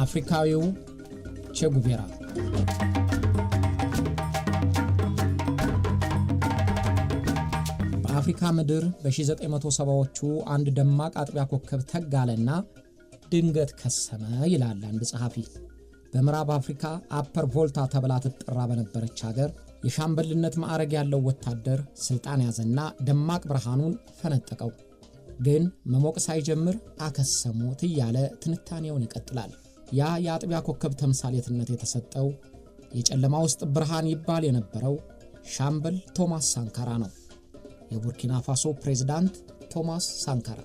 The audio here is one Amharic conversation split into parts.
አፍሪካዊው ቼጉቬራ በአፍሪካ ምድር በ1970ዎቹ አንድ ደማቅ አጥቢያ ኮከብ ተጋለና ድንገት ከሰመ ይላል አንድ ጸሐፊ። በምዕራብ አፍሪካ አፐር ቮልታ ተብላ ትጠራ በነበረች ሀገር የሻምበልነት ማዕረግ ያለው ወታደር ስልጣን ያዘና ደማቅ ብርሃኑን ፈነጠቀው። ግን መሞቅ ሳይጀምር አከሰሙት እያለ ትንታኔውን ይቀጥላል። ያ የአጥቢያ ኮከብ ተምሳሌትነት የተሰጠው የጨለማ ውስጥ ብርሃን ይባል የነበረው ሻምበል ቶማስ ሳንካራ ነው። የቡርኪና ፋሶ ፕሬዝዳንት ቶማስ ሳንካራ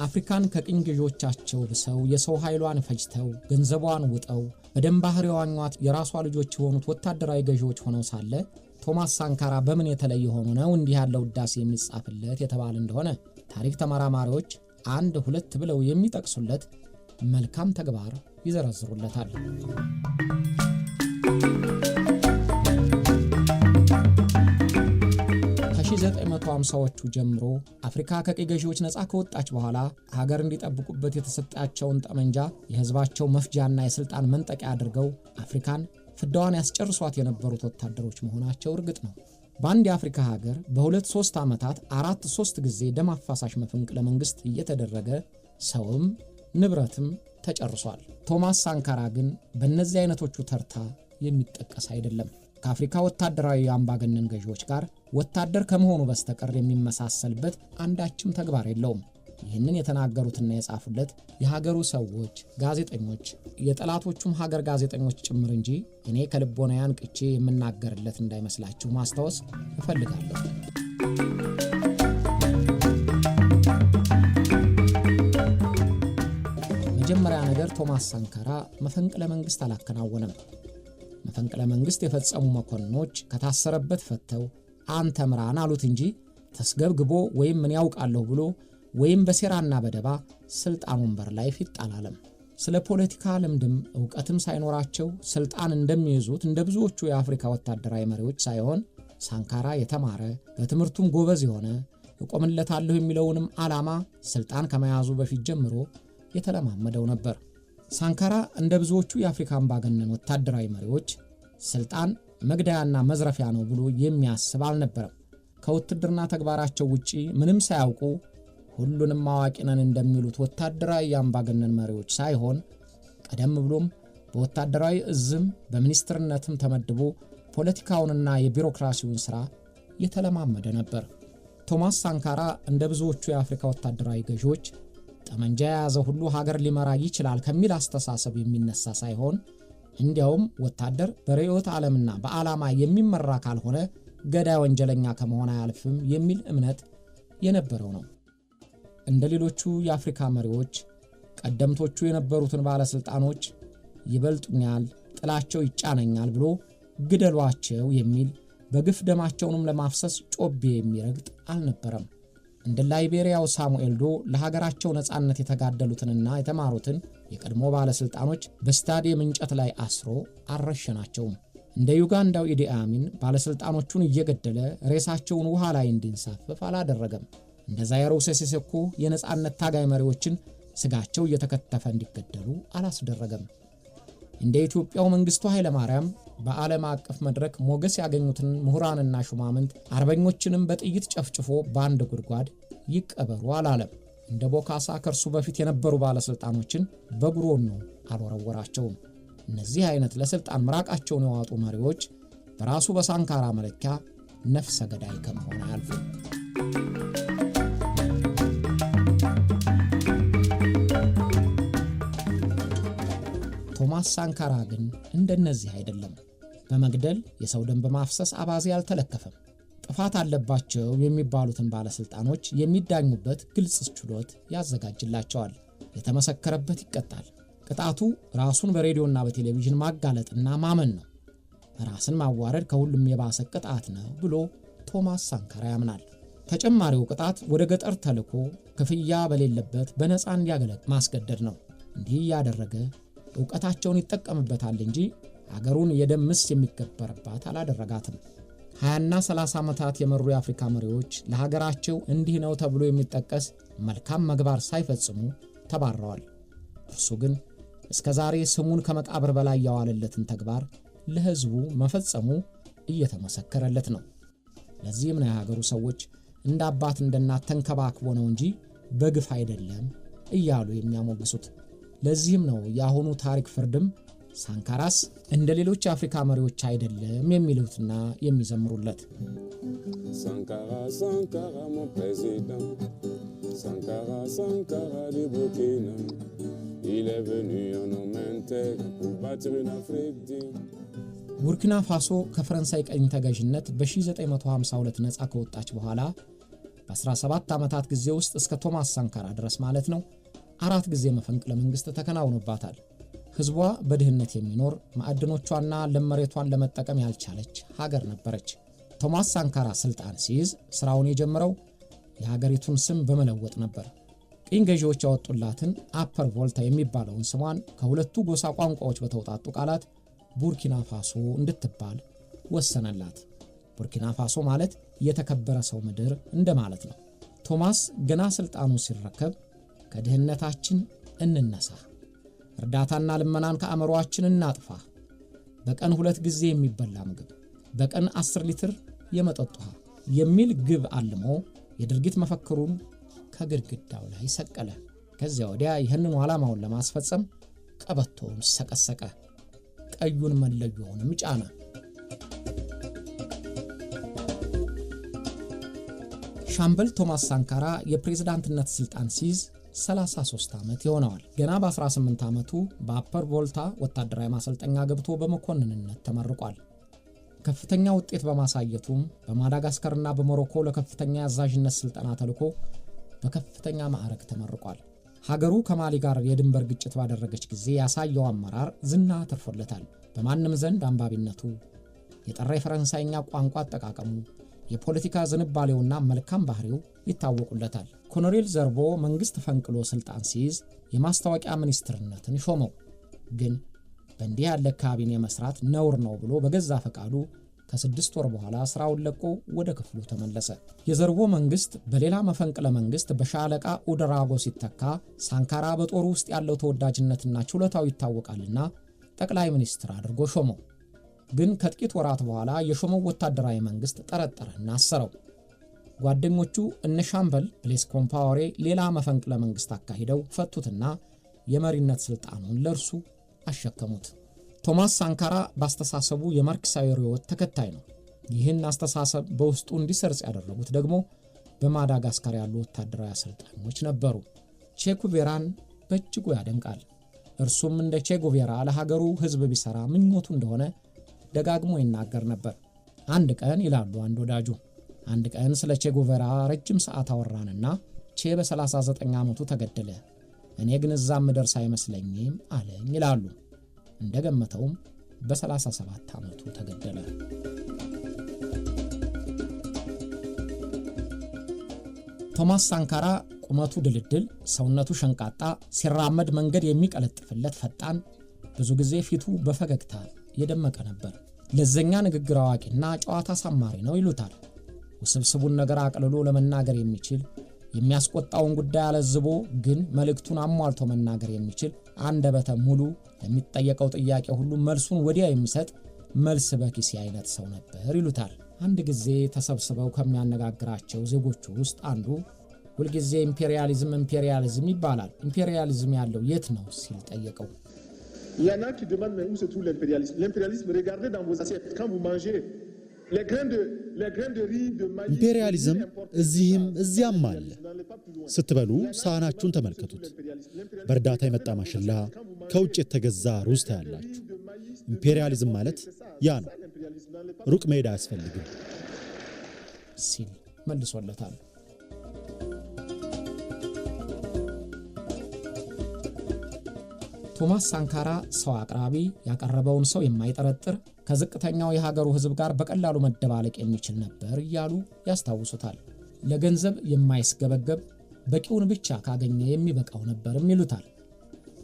አፍሪካን ከቅኝ ገዢዎቻቸው ብሰው የሰው ኃይሏን ፈጅተው ገንዘቧን ውጠው በደም ባህር የዋኟት የራሷ ልጆች የሆኑት ወታደራዊ ገዢዎች ሆነው ሳለ ቶማስ ሳንካራ በምን የተለየ ሆኖ ነው እንዲህ ያለው ውዳሴ የሚጻፍለት የተባለ እንደሆነ ታሪክ ተመራማሪዎች አንድ ሁለት ብለው የሚጠቅሱለት መልካም ተግባር ይዘረዝሩለታል። ከ1950ዎቹ ጀምሮ አፍሪካ ከቅኝ ገዢዎች ነፃ ከወጣች በኋላ ሀገር እንዲጠብቁበት የተሰጣቸውን ጠመንጃ የህዝባቸው መፍጃና የስልጣን መንጠቂያ አድርገው አፍሪካን ፍዳዋን ያስጨርሷት የነበሩት ወታደሮች መሆናቸው እርግጥ ነው። በአንድ የአፍሪካ ሀገር በ2-3 ዓመታት 4-3 ጊዜ ደም አፋሳሽ መፈንቅለ መንግስት እየተደረገ ሰውም ንብረትም ተጨርሷል። ቶማስ ሳንካራ ግን በእነዚህ አይነቶቹ ተርታ የሚጠቀስ አይደለም። ከአፍሪካ ወታደራዊ አምባገነን ገዢዎች ጋር ወታደር ከመሆኑ በስተቀር የሚመሳሰልበት አንዳችም ተግባር የለውም። ይህንን የተናገሩትና የጻፉለት የሀገሩ ሰዎች፣ ጋዜጠኞች፣ የጠላቶቹም ሀገር ጋዜጠኞች ጭምር እንጂ እኔ ከልቦና ያንቅቼ የምናገርለት እንዳይመስላችሁ ማስታወስ እፈልጋለሁ። መጀመሪያ ነገር ቶማስ ሳንካራ መፈንቅለ መንግስት አላከናወነም። መፈንቅለ መንግስት የፈጸሙ መኮንኖች ከታሰረበት ፈተው አንተ ምራን አሉት እንጂ ተስገብግቦ ወይም ምን ያውቃለሁ ብሎ ወይም በሴራና በደባ ስልጣን ወንበር ላይ ፊት አላለም። ስለ ፖለቲካ ልምድም ዕውቀትም ሳይኖራቸው ስልጣን እንደሚይዙት እንደ ብዙዎቹ የአፍሪካ ወታደራዊ መሪዎች ሳይሆን ሳንካራ የተማረ በትምህርቱም ጎበዝ የሆነ እቆምለታለሁ የሚለውንም ዓላማ ስልጣን ከመያዙ በፊት ጀምሮ የተለማመደው ነበር። ሳንካራ እንደ ብዙዎቹ የአፍሪካ አምባገነን ወታደራዊ መሪዎች ስልጣን መግደያና መዝረፊያ ነው ብሎ የሚያስብ አልነበረም። ከውትድርና ተግባራቸው ውጪ ምንም ሳያውቁ ሁሉንም አዋቂ ነን እንደሚሉት ወታደራዊ አምባገነን መሪዎች ሳይሆን ቀደም ብሎም በወታደራዊ እዝም በሚኒስትርነትም ተመድቦ ፖለቲካውንና የቢሮክራሲውን ሥራ የተለማመደ ነበር። ቶማስ ሳንካራ እንደ ብዙዎቹ የአፍሪካ ወታደራዊ ገዢዎች ጠመንጃ የያዘ ሁሉ ሀገር ሊመራ ይችላል ከሚል አስተሳሰብ የሚነሳ ሳይሆን እንዲያውም ወታደር በርዕዮተ ዓለምና በዓላማ የሚመራ ካልሆነ ገዳይ ወንጀለኛ ከመሆን አያልፍም የሚል እምነት የነበረው ነው። እንደ ሌሎቹ የአፍሪካ መሪዎች ቀደምቶቹ የነበሩትን ባለስልጣኖች ይበልጡኛል፣ ጥላቸው ይጫነኛል ብሎ ግደሏቸው የሚል በግፍ ደማቸውንም ለማፍሰስ ጮቤ የሚረግጥ አልነበረም። እንደ ላይቤሪያው ሳሙኤል ዶ ለሀገራቸው ነፃነት የተጋደሉትንና የተማሩትን የቀድሞ ባለስልጣኖች በስታዲየም እንጨት ላይ አስሮ አልረሸናቸውም። እንደ ዩጋንዳው ኢዲ አሚን ባለስልጣኖቹን እየገደለ ሬሳቸውን ውሃ ላይ እንዲንሳፈፍ አላደረገም። እንደ ዛይሮ ሴሴኮ የነፃነት ታጋይ መሪዎችን ስጋቸው እየተከተፈ እንዲገደሉ አላስደረገም። እንደ ኢትዮጵያው መንግስቱ ኃይለ ማርያም በዓለም አቀፍ መድረክ ሞገስ ያገኙትን ምሁራንና ሹማምንት አርበኞችንም በጥይት ጨፍጭፎ በአንድ ጉድጓድ ይቀበሩ አላለም። እንደ ቦካሳ ከርሱ በፊት የነበሩ ባለስልጣኖችን በጉሮኖ አልወረወራቸውም። እነዚህ አይነት ለስልጣን ምራቃቸውን የዋጡ መሪዎች በራሱ በሳንካራ መለኪያ ነፍሰ ገዳይ ከመሆን አያልፉም። ቶማስ ሳንካራ ግን እንደነዚህ አይደለም። በመግደል የሰው ደም በማፍሰስ አባዜ አልተለከፈም። ጥፋት አለባቸው የሚባሉትን ባለስልጣኖች የሚዳኙበት ግልጽ ችሎት ያዘጋጅላቸዋል። የተመሰከረበት ይቀጣል። ቅጣቱ ራሱን በሬዲዮና በቴሌቪዥን ማጋለጥና ማመን ነው። ራስን ማዋረድ ከሁሉም የባሰ ቅጣት ነው ብሎ ቶማስ ሳንካራ ያምናል። ተጨማሪው ቅጣት ወደ ገጠር ተልኮ ክፍያ በሌለበት በነፃ እንዲያገለግል ማስገደድ ነው። እንዲህ ያደረገ ዕውቀታቸውን ይጠቀምበታል እንጂ አገሩን የደም ምስ የሚገበርባት አላደረጋትም። 20ና 30 ዓመታት የመሩ የአፍሪካ መሪዎች ለሀገራቸው እንዲህ ነው ተብሎ የሚጠቀስ መልካም ምግባር ሳይፈጽሙ ተባረዋል። እርሱ ግን እስከዛሬ ስሙን ከመቃብር በላይ ያዋለለትን ተግባር ለሕዝቡ መፈጸሙ እየተመሰከረለት ነው። ለዚህም ነው የሀገሩ ሰዎች እንደ አባት እንደ እናት ተንከባክቦ ነው እንጂ በግፍ አይደለም እያሉ የሚያሞግሱት። ለዚህም ነው የአሁኑ ታሪክ ፍርድም ሳንካራስ እንደ ሌሎች የአፍሪካ መሪዎች አይደለም የሚሉትና የሚዘምሩለት። ሳንካራ ሳንካራ mon président Sankara Sankara du Burkina il est venu en homme intègre pour bâtir une Afrique digne. ቡርኪና ፋሶ ከፈረንሳይ ቀኝ ተገዥነት በ1952 ነፃ ከወጣች በኋላ በ17 ዓመታት ጊዜ ውስጥ እስከ ቶማስ ሳንካራ ድረስ ማለት ነው 4 ጊዜ መፈንቅለ መንግስት ተከናውኖባታል። ህዝቧ በድህነት የሚኖር ማዕድኖቿና ለመሬቷን ለመጠቀም ያልቻለች ሀገር ነበረች። ቶማስ ሳንካራ ስልጣን ሲይዝ ስራውን የጀመረው የሀገሪቱን ስም በመለወጥ ነበር። ቅኝ ገዢዎች ያወጡላትን አፐር ቮልታ የሚባለውን ስሟን ከሁለቱ ጎሳ ቋንቋዎች በተውጣጡ ቃላት ቡርኪና ፋሶ እንድትባል ወሰነላት። ቡርኪና ፋሶ ማለት የተከበረ ሰው ምድር እንደማለት ነው። ቶማስ ገና ስልጣኑን ሲረከብ ከድህነታችን እንነሳ፣ እርዳታና ልመናን ከአእምሮአችን እናጥፋ፣ በቀን 2 ጊዜ የሚበላ ምግብ፣ በቀን 10 ሊትር የመጠጥ ውሃ የሚል ግብ አልሞ የድርጊት መፈክሩን ከግድግዳው ላይ ሰቀለ። ከዚያ ወዲያ ይህንን ዓላማውን ለማስፈጸም ቀበቶውን ሰቀሰቀ፣ ቀዩን መለዮውንም ጫነ። ሻምበል ቶማስ ሳንካራ የፕሬዝዳንትነት ስልጣን ሲይዝ 33 ዓመት ይሆነዋል። ገና በ18 ዓመቱ በአፐር ቮልታ ወታደራዊ ማሰልጠኛ ገብቶ በመኮንንነት ተመርቋል። ከፍተኛ ውጤት በማሳየቱም በማዳጋስካርና በሞሮኮ ለከፍተኛ አዛዥነት ስልጠና ተልኮ በከፍተኛ ማዕረግ ተመርቋል። ሀገሩ ከማሊ ጋር የድንበር ግጭት ባደረገች ጊዜ ያሳየው አመራር ዝና ተርፎለታል። በማንም ዘንድ አንባቢነቱ፣ የጠራ የፈረንሳይኛ ቋንቋ አጠቃቀሙ፣ የፖለቲካ ዝንባሌውና መልካም ባህሪው ይታወቁለታል። ኮሎኔል ዘርቦ መንግስት ፈንቅሎ ስልጣን ሲይዝ የማስታወቂያ ሚኒስትርነትን ሾመው። ግን በእንዲህ ያለ ካቢኔ መስራት ነውር ነው ብሎ በገዛ ፈቃዱ ከ6 ወር በኋላ ስራውን ለቆ ወደ ክፍሉ ተመለሰ። የዘርቦ መንግስት በሌላ መፈንቅለ መንግስት በሻለቃ ኡደራጎ ሲተካ ሳንካራ በጦሩ ውስጥ ያለው ተወዳጅነትና ችሎታው ይታወቃልና ጠቅላይ ሚኒስትር አድርጎ ሾመው። ግን ከጥቂት ወራት በኋላ የሾመው ወታደራዊ መንግስት ጠረጠረና አሰረው። ጓደኞቹ እነ ሻምበል ብሌስ ኮምፓወሬ ሌላ መፈንቅለ መንግስት አካሂደው ፈቱትና የመሪነት ስልጣኑን ለርሱ አሸከሙት። ቶማስ ሳንካራ በአስተሳሰቡ የማርክሳዊ ርዕዮት ተከታይ ነው። ይህን አስተሳሰብ በውስጡ እንዲሰርጽ ያደረጉት ደግሞ በማዳጋስካር ያሉ ወታደራዊ አሰልጣኞች ነበሩ። ቼጉቬራን በእጅጉ ያደንቃል። እርሱም እንደ ቼጉቬራ ለሀገሩ ህዝብ ቢሰራ ምኞቱ እንደሆነ ደጋግሞ ይናገር ነበር። አንድ ቀን ይላሉ አንድ ወዳጁ፣ አንድ ቀን ስለ ቼጉቬራ ረጅም ሰዓት አወራንና ቼ በ39 ዓመቱ ተገደለ፣ እኔ ግን እዛም ምደርስ አይመስለኝም አለኝ ይላሉ። እንደገመተውም በ37 ዓመቱ ተገደለ። ቶማስ ሳንካራ ቁመቱ ድልድል፣ ሰውነቱ ሸንቃጣ፣ ሲራመድ መንገድ የሚቀለጥፍለት ፈጣን፣ ብዙ ጊዜ ፊቱ በፈገግታ የደመቀ ነበር። ለዘኛ ንግግር አዋቂና ጨዋታ ሳማሪ ነው ይሉታል። ውስብስቡን ነገር አቅልሎ ለመናገር የሚችል፣ የሚያስቆጣውን ጉዳይ አለዝቦ ግን መልእክቱን አሟልቶ መናገር የሚችል፣ አንደበተ ሙሉ፣ ለሚጠየቀው ጥያቄ ሁሉ መልሱን ወዲያ የሚሰጥ መልስ በኪስ አይነት ሰው ነበር ይሉታል። አንድ ጊዜ ተሰብስበው ከሚያነጋግራቸው ዜጎቹ ውስጥ አንዱ ሁልጊዜ ኢምፔሪያሊዝም ይባላል፣ ኢምፔሪያሊዝም ያለው የት ነው ሲል ጠየቀው። Il y en a qui demandent mais où se trouve l'impérialisme? L'impérialisme, regardez dans vos assiettes quand vous mangez les grains de riz de maïs. ኢምፔሪያሊዝም እዚህም እዚያም አለ። ስትበሉ ሳህናችሁን ተመልከቱት። በእርዳታ የመጣ ማሽላ፣ ከውጭ የተገዛ ሩዝ ታያላችሁ። ኢምፔሪያሊዝም ማለት ያ ነው። ሩቅ መሄድ አያስፈልግም ሲል መልሶለታል። ቶማስ ሳንካራ ሰው አቅራቢ፣ ያቀረበውን ሰው የማይጠረጥር፣ ከዝቅተኛው የሀገሩ ህዝብ ጋር በቀላሉ መደባለቅ የሚችል ነበር እያሉ ያስታውሱታል። ለገንዘብ የማይስገበገብ፣ በቂውን ብቻ ካገኘ የሚበቃው ነበርም ይሉታል።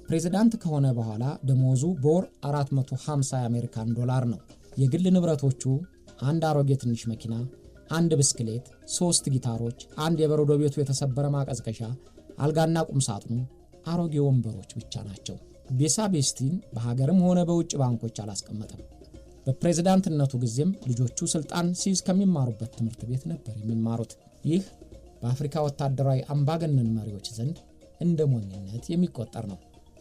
ፕሬዝዳንት ከሆነ በኋላ ደሞዙ በወር $450 የአሜሪካን ዶላር ነው። የግል ንብረቶቹ አንድ አሮጌ ትንሽ መኪና፣ አንድ ብስክሌት፣ 3 ጊታሮች፣ አንድ የበረዶ ቤቱ የተሰበረ ማቀዝቀዣ፣ አልጋና ቁም ሳጥኑ፣ አሮጌ ወንበሮች ብቻ ናቸው። ቤሳቤስቲን በሀገርም ሆነ በውጭ ባንኮች አላስቀመጠም። በፕሬዝዳንትነቱ ጊዜም ልጆቹ ስልጣን ሲይዝ ከሚማሩበት ትምህርት ቤት ነበር የሚማሩት። ይህ በአፍሪካ ወታደራዊ አምባገነን መሪዎች ዘንድ እንደ ሞኝነት የሚቆጠር ነው።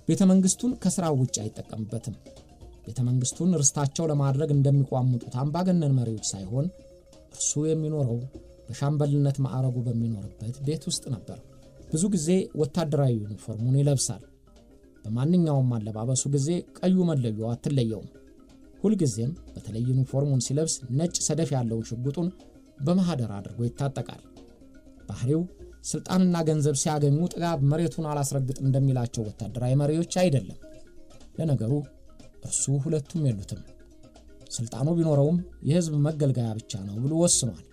ቤተ መንግስቱን ከስራው ውጭ አይጠቀምበትም። ቤተ መንግስቱን ርስታቸው ለማድረግ እንደሚቋምጡት አምባገነን መሪዎች ሳይሆን እርሱ የሚኖረው በሻምበልነት ማዕረጉ በሚኖርበት ቤት ውስጥ ነበር። ብዙ ጊዜ ወታደራዊ ዩኒፎርሙን ይለብሳል። በማንኛውም አለባበሱ ጊዜ ቀዩ መለዮ አትለየውም። ሁልጊዜም በተለይ ዩኒፎርሙን ሲለብስ ነጭ ሰደፍ ያለው ሽጉጡን በማህደር አድርጎ ይታጠቃል። ባህሪው ስልጣንና ገንዘብ ሲያገኙ ጥጋብ መሬቱን አላስረግጥ እንደሚላቸው ወታደራዊ መሪዎች አይደለም። ለነገሩ እርሱ ሁለቱም የሉትም። ስልጣኑ ቢኖረውም የህዝብ መገልገያ ብቻ ነው ብሎ ወስኗል።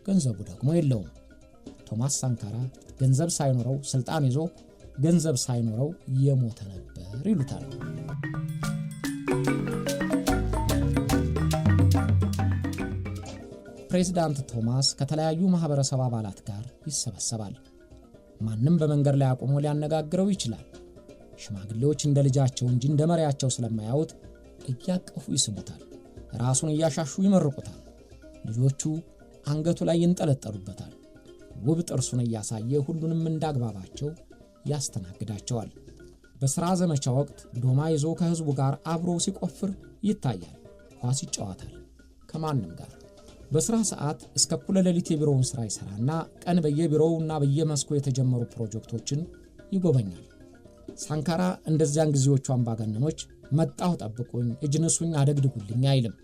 ገንዘቡ ደግሞ የለውም። ቶማስ ሳንካራ ገንዘብ ሳይኖረው ስልጣን ይዞ ገንዘብ ሳይኖረው የሞተ ነበር ይሉታል። ፕሬዝዳንት ቶማስ ከተለያዩ ማህበረሰብ አባላት ጋር ይሰበሰባል። ማንም በመንገድ ላይ አቆሞ ሊያነጋግረው ይችላል። ሽማግሌዎች እንደ ልጃቸው እንጂ እንደ መሪያቸው ስለማያዩት እያቀፉ ይስሙታል። ራሱን እያሻሹ ይመርቁታል። ልጆቹ አንገቱ ላይ ይንጠለጠሉበታል። ውብ ጥርሱን እያሳየ ሁሉንም እንዳግባባቸው ያስተናግዳቸዋል። በሥራ ዘመቻ ወቅት ዶማ ይዞ ከህዝቡ ጋር አብሮ ሲቆፍር ይታያል። ኳስ ይጫወታል ከማንም ጋር። በሥራ ሰዓት እስከ እኩለ ሌሊት የቢሮውን ሥራ ይሠራና ቀን በየቢሮውና በየመስኩ የተጀመሩ ፕሮጀክቶችን ይጎበኛል። ሳንካራ እንደዚያን ጊዜዎቹ አምባገነኖች መጣሁ ጠብቁኝ፣ እጅ ንሱኝ፣ አደግድጉልኝ አይልም።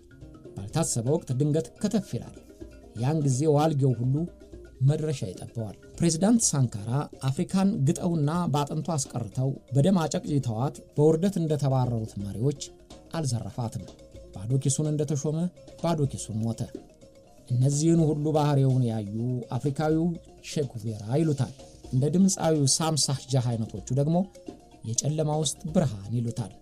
ባልታሰበ ወቅት ድንገት ከተፍ ይላል። ያን ጊዜ ዋልጌው ሁሉ መድረሻ ይጠበዋል። ፕሬዝዳንት ሳንካራ አፍሪካን ግጠውና በአጥንቱ አስቀርተው በደም አጨቅይተዋት በውርደት እንደተባረሩት መሪዎች አልዘረፋትም። ባዶ ኪሱን እንደተሾመ ባዶ ኪሱን ሞተ። እነዚህን ሁሉ ባህሪውን ያዩ አፍሪካዊው ሼኩቬራ ይሉታል። እንደ ድምፃዊው ሳምሳህ ጃህ አይነቶቹ ደግሞ የጨለማ ውስጥ ብርሃን ይሉታል።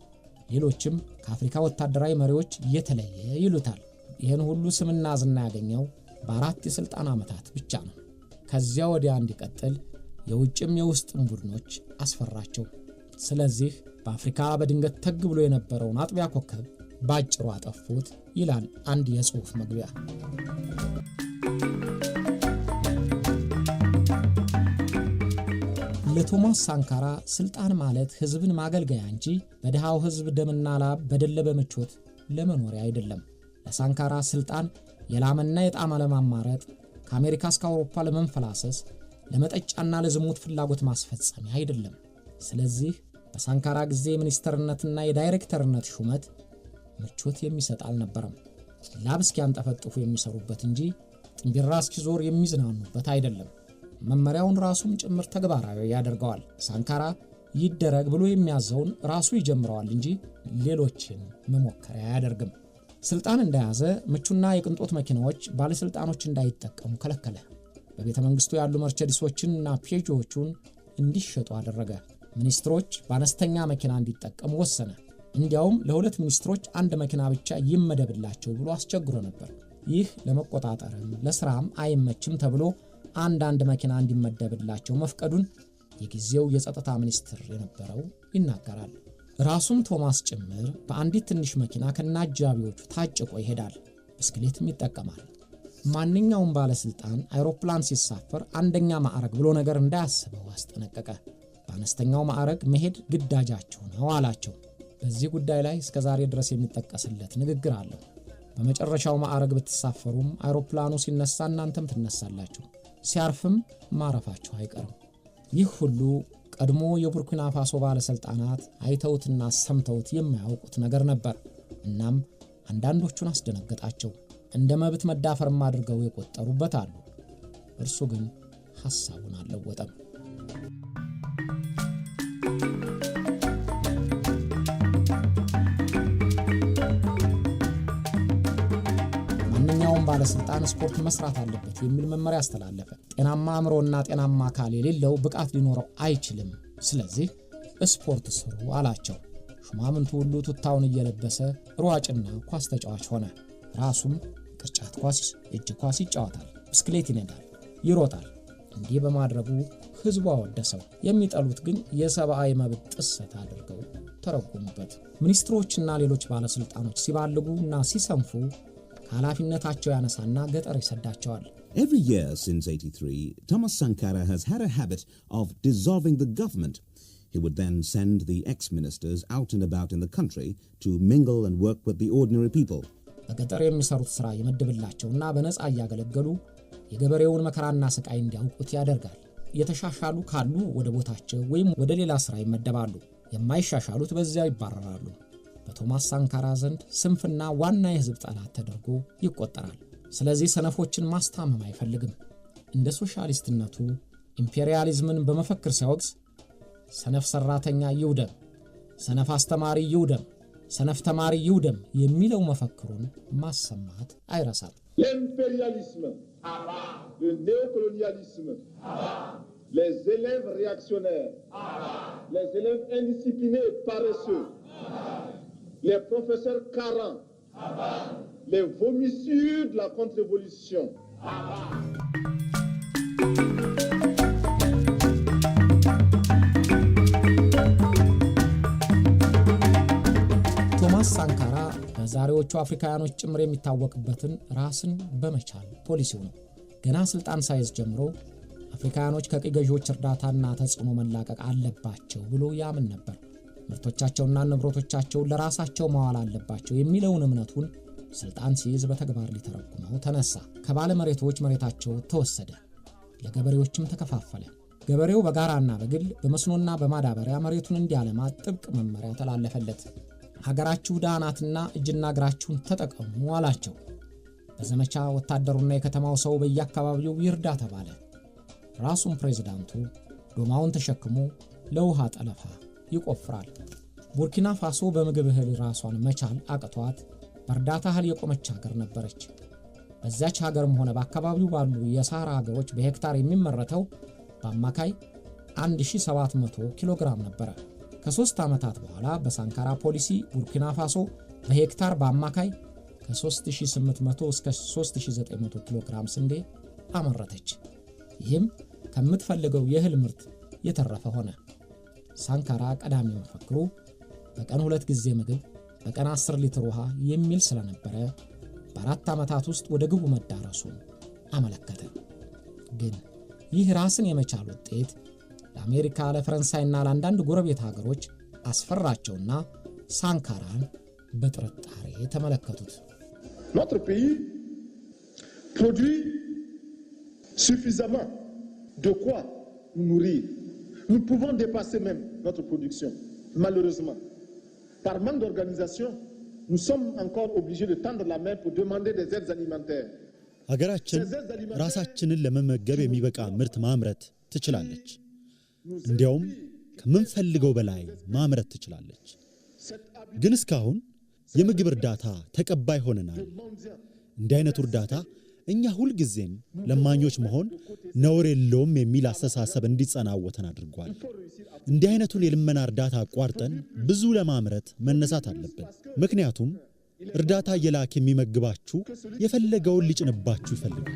ሌሎችም ከአፍሪካ ወታደራዊ መሪዎች የተለየ ይሉታል። ይህን ሁሉ ስምና ዝና ያገኘው በ4 የሥልጣን ዓመታት ብቻ ነው። ከዚያ ወዲያ እንዲቀጥል የውጭም የውስጥም ቡድኖች አስፈራቸው። ስለዚህ በአፍሪካ በድንገት ተግ ብሎ የነበረውን አጥቢያ ኮከብ ባጭሩ አጠፉት ይላል አንድ የጽሑፍ መግቢያ። ለቶማስ ሳንካራ ስልጣን ማለት ህዝብን ማገልገያ እንጂ በድሃው ህዝብ ደምና ላብ በደለበ ምቾት ለመኖሪያ አይደለም። ለሳንካራ ስልጣን የላመና የጣመ ለማማረጥ ከአሜሪካ እስከ አውሮፓ ለመንፈላሰስ ለመጠጫና ለዝሙት ፍላጎት ማስፈጸሚያ አይደለም። ስለዚህ በሳንካራ ጊዜ ሚኒስተርነትና የዳይሬክተርነት ሹመት ምቾት የሚሰጥ አልነበረም። ላብ እስኪያንጠፈጥፉ የሚሰሩበት እንጂ ጥንቢራ እስኪዞር የሚዝናኑበት አይደለም። መመሪያውን ራሱም ጭምር ተግባራዊ ያደርገዋል። ሳንካራ ይደረግ ብሎ የሚያዘውን ራሱ ይጀምረዋል እንጂ ሌሎችን መሞከሪያ አያደርግም። ስልጣን እንደያዘ ምቹና የቅንጦት መኪናዎች ባለስልጣኖች እንዳይጠቀሙ ከለከለ። በቤተ መንግስቱ ያሉ መርቸዲሶችንና ፔጆዎቹን እንዲሸጡ አደረገ። ሚኒስትሮች በአነስተኛ መኪና እንዲጠቀሙ ወሰነ። እንዲያውም ለ2 ሚኒስትሮች አንድ መኪና ብቻ ይመደብላቸው ብሎ አስቸግሮ ነበር። ይህ ለመቆጣጠርም ለስራም አይመችም ተብሎ አንድ መኪና እንዲመደብላቸው መፍቀዱን የጊዜው የጸጥታ ሚኒስትር የነበረው ይናገራል። ራሱም ቶማስ ጭምር በአንዲት ትንሽ መኪና ከነአጃቢዎቹ ታጭቆ ይሄዳል። ብስክሌትም ይጠቀማል። ማንኛውም ባለስልጣን አይሮፕላን ሲሳፈር አንደኛ ማዕረግ ብሎ ነገር እንዳያስበው አስጠነቀቀ። በአነስተኛው ማዕረግ መሄድ ግዳጃቸው ነው አላቸው። በዚህ ጉዳይ ላይ እስከ ዛሬ ድረስ የሚጠቀስለት ንግግር አለው። በመጨረሻው ማዕረግ ብትሳፈሩም አይሮፕላኑ ሲነሳ እናንተም ትነሳላችሁ፣ ሲያርፍም ማረፋችሁ አይቀርም። ይህ ሁሉ ቀድሞ የቡርኪና ፋሶ ባለስልጣናት አይተውትና ሰምተውት የማያውቁት ነገር ነበር። እናም አንዳንዶቹን አስደነገጣቸው። እንደ መብት መዳፈርም አድርገው የቆጠሩበት አሉ። እርሱ ግን ሐሳቡን አልለወጠም። ማንኛውም ባለስልጣን ስፖርት መስራት አለበት የሚል መመሪያ አስተላለፈ። ጤናማ አእምሮና ጤናማ አካል የሌለው ብቃት ሊኖረው አይችልም። ስለዚህ ስፖርት ስሩ አላቸው። ሹማምንቱ ሁሉ ቱታውን እየለበሰ ሯጭና ኳስ ተጫዋች ሆነ። ራሱም ቅርጫት ኳስ፣ እጅ ኳስ ይጫወታል፣ ብስክሌት ይነዳል፣ ይሮጣል። እንዲህ በማድረጉ ህዝቡ አወደሰው። የሚጠሉት ግን የሰብአዊ መብት ጥሰት አድርገው ተረጎሙበት። ሚኒስትሮችና ሌሎች ባለስልጣኖች ሲባልጉና ሲሰንፉ ከኃላፊነታቸው ያነሳና ገጠር ይሰዳቸዋል። Every year since 83, Thomas Sankara has had a habit of dissolving the government. He would then send the ex-ministers out and about in the country to mingle and work with the ordinary people. በገጠር የሚሰሩት ሥራ ይመድብላቸውና በነፃ እያገለገሉ የገበሬውን መከራና ስቃይ እንዲያውቁት ያደርጋል። የተሻሻሉ ካሉ ወደ ቦታቸው ወይም ወደ ሌላ ሥራ ይመደባሉ። የማይሻሻሉት በዚያው ይባረራሉ። በቶማስ ሳንካራ ዘንድ ስንፍና ዋና የህዝብ ጠላት ተደርጎ ይቆጠራል። ስለዚህ ሰነፎችን ማስታመም አይፈልግም። እንደ ሶሻሊስትነቱ ኢምፔሪያሊዝምን በመፈክር ሲያወግዝ ሰነፍ ሰራተኛ ይውደም፣ ሰነፍ አስተማሪ ይውደም፣ ሰነፍ ተማሪ ይውደም የሚለው መፈክሩን ማሰማት አይረሳም። L'impérialisme, le néocolonialisme, les élèves réactionnaires, les élèves indisciplinés et paresseux, les professeurs carents, les vomissures de la contre-révolution. ቶማስ ሳንካራ በዛሬዎቹ አፍሪካውያኖች ጭምር የሚታወቅበትን ራስን በመቻል ፖሊሲው ነው። ገና ስልጣን ሳይዝ ጀምሮ አፍሪካውያኖች ከቅኝ ገዢዎች እርዳታና ተጽዕኖ መላቀቅ አለባቸው ብሎ ያምን ነበር። ምርቶቻቸውና ንብረቶቻቸውን ለራሳቸው ማዋል አለባቸው የሚለውን እምነቱን ስልጣን ሲይዝ በተግባር ሊተረጉመው ተነሳ። ከባለ መሬቶች መሬታቸው ተወሰደ፣ ለገበሬዎችም ተከፋፈለ። ገበሬው በጋራና በግል በመስኖና በማዳበሪያ መሬቱን እንዲያለማ ጥብቅ መመሪያ ተላለፈለት። ሀገራችሁ ዳናትና እጅና እግራችሁን ተጠቀሙ አላቸው። በዘመቻ ወታደሩና የከተማው ሰው በየአካባቢው ይርዳ ተባለ። ራሱም ፕሬዝዳንቱ ዶማውን ተሸክሞ ለውሃ ጠለፋ ይቆፍራል። ቡርኪና ፋሶ በምግብ እህል ራሷን መቻል አቅቷት በእርዳታ እህል የቆመች ሀገር ነበረች። በዚያች ሀገርም ሆነ በአካባቢው ባሉ የሳህራ ሀገሮች በሄክታር የሚመረተው በአማካይ 1700 ኪሎ ግራም ነበረ። ከ3 ዓመታት በኋላ በሳንካራ ፖሊሲ ቡርኪና ፋሶ በሄክታር በአማካይ ከ3800 እስከ 3900 ኪሎ ግራም ስንዴ አመረተች። ይህም ከምትፈልገው የእህል ምርት የተረፈ ሆነ። ሳንካራ ቀዳሚው መፈክሩ በቀን 2 ጊዜ ምግብ፣ በቀን 10 ሊትር ውሃ የሚል ስለነበረ በ4 ዓመታት ውስጥ ወደ ግቡ መዳረሱን አመለከተ። ግን ይህ ራስን የመቻል ውጤት ለአሜሪካ፣ ለፈረንሳይና ለአንዳንድ ጎረቤት ሀገሮች አስፈራቸውና ሳንካራን በጥርጣሬ ተመለከቱት። Notre pays produit suffisamment de quoi nous nourrir. Nous pouvons dépasser même notre production. Malheureusement, par manque d'organisation, nous sommes encore obligés de tendre la main pour demander des aides alimentaires. ሀገራችን ራሳችንን ለመመገብ የሚበቃ ምርት ማምረት ትችላለች። እንዲያውም ከምንፈልገው በላይ ማምረት ትችላለች። ግን እስካሁን የምግብ እርዳታ ተቀባይ ሆነናል። እንዲህ አይነቱ እርዳታ እኛ ሁልጊዜም ለማኞች መሆን ነውር የለውም የሚል አስተሳሰብ እንዲጸናወተን አድርጓል። እንዲህ አይነቱን የልመና እርዳታ አቋርጠን ብዙ ለማምረት መነሳት አለብን። ምክንያቱም እርዳታ እየላክ የሚመግባችሁ የፈለገውን ሊጭንባችሁ ይፈልጋል።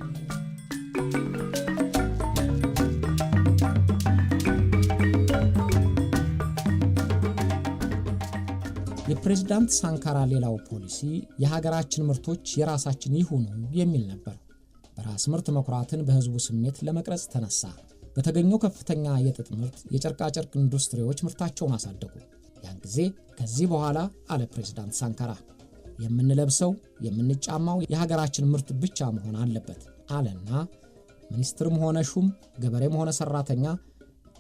የፕሬዝዳንት ሳንካራ ሌላው ፖሊሲ የሀገራችን ምርቶች የራሳችን ይሁኑ የሚል ነበር። በራስ ምርት መኩራትን በህዝቡ ስሜት ለመቅረጽ ተነሳ። በተገኘው ከፍተኛ የጥጥ ምርት የጨርቃጨርቅ ኢንዱስትሪዎች ምርታቸውን አሳደጉ። ያን ጊዜ ከዚህ በኋላ አለ ፕሬዝዳንት ሳንካራ የምንለብሰው የምንጫማው የሀገራችን ምርት ብቻ መሆን አለበት አለና ሚኒስትርም ሆነ ሹም ገበሬም ሆነ ሰራተኛ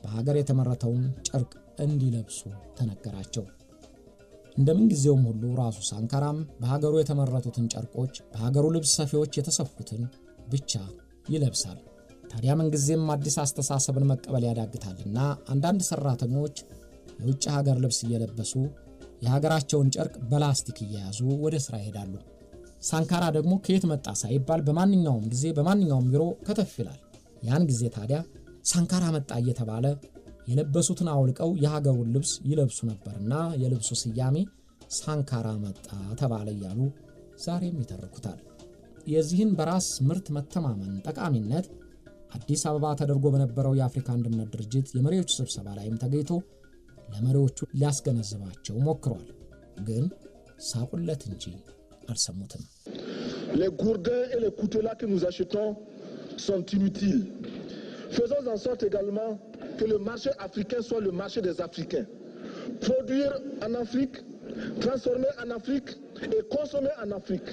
በሀገር የተመረተውን ጨርቅ እንዲለብሱ ተነገራቸው። እንደምን ጊዜውም ሁሉ ራሱ ሳንካራም በሀገሩ የተመረቱትን ጨርቆች በሀገሩ ልብስ ሰፊዎች የተሰፉትን ብቻ ይለብሳል። ታዲያ ምን ጊዜም አዲስ አስተሳሰብን መቀበል ያዳግታልና አንዳንድ ሰራተኞች የውጭ ሀገር ልብስ እየለበሱ የሀገራቸውን ጨርቅ በላስቲክ እየያዙ ወደ ስራ ይሄዳሉ። ሳንካራ ደግሞ ከየት መጣ ሳይባል በማንኛውም ጊዜ በማንኛውም ቢሮ ከተፍ ይላል። ያን ጊዜ ታዲያ ሳንካራ መጣ እየተባለ የለበሱትን አውልቀው የሀገሩን ልብስ ይለብሱ ነበርና የልብሱ ስያሜ ሳንካራ መጣ ተባለ እያሉ ዛሬም ይተርኩታል። የዚህን በራስ ምርት መተማመን ጠቃሚነት አዲስ አበባ ተደርጎ በነበረው የአፍሪካ አንድነት ድርጅት የመሪዎች ስብሰባ ላይም ተገኝቶ ለመሪዎቹ ሊያስገነዝባቸው ሞክሯል። ግን ሳቁለት እንጂ አልሰሙትም። Les gourdins et les coutelas que nous achetons sont inutiles. Faisons en sorte également que le marché africain soit le marché des Africains. Produire en Afrique, transformer en Afrique et consommer en Afrique.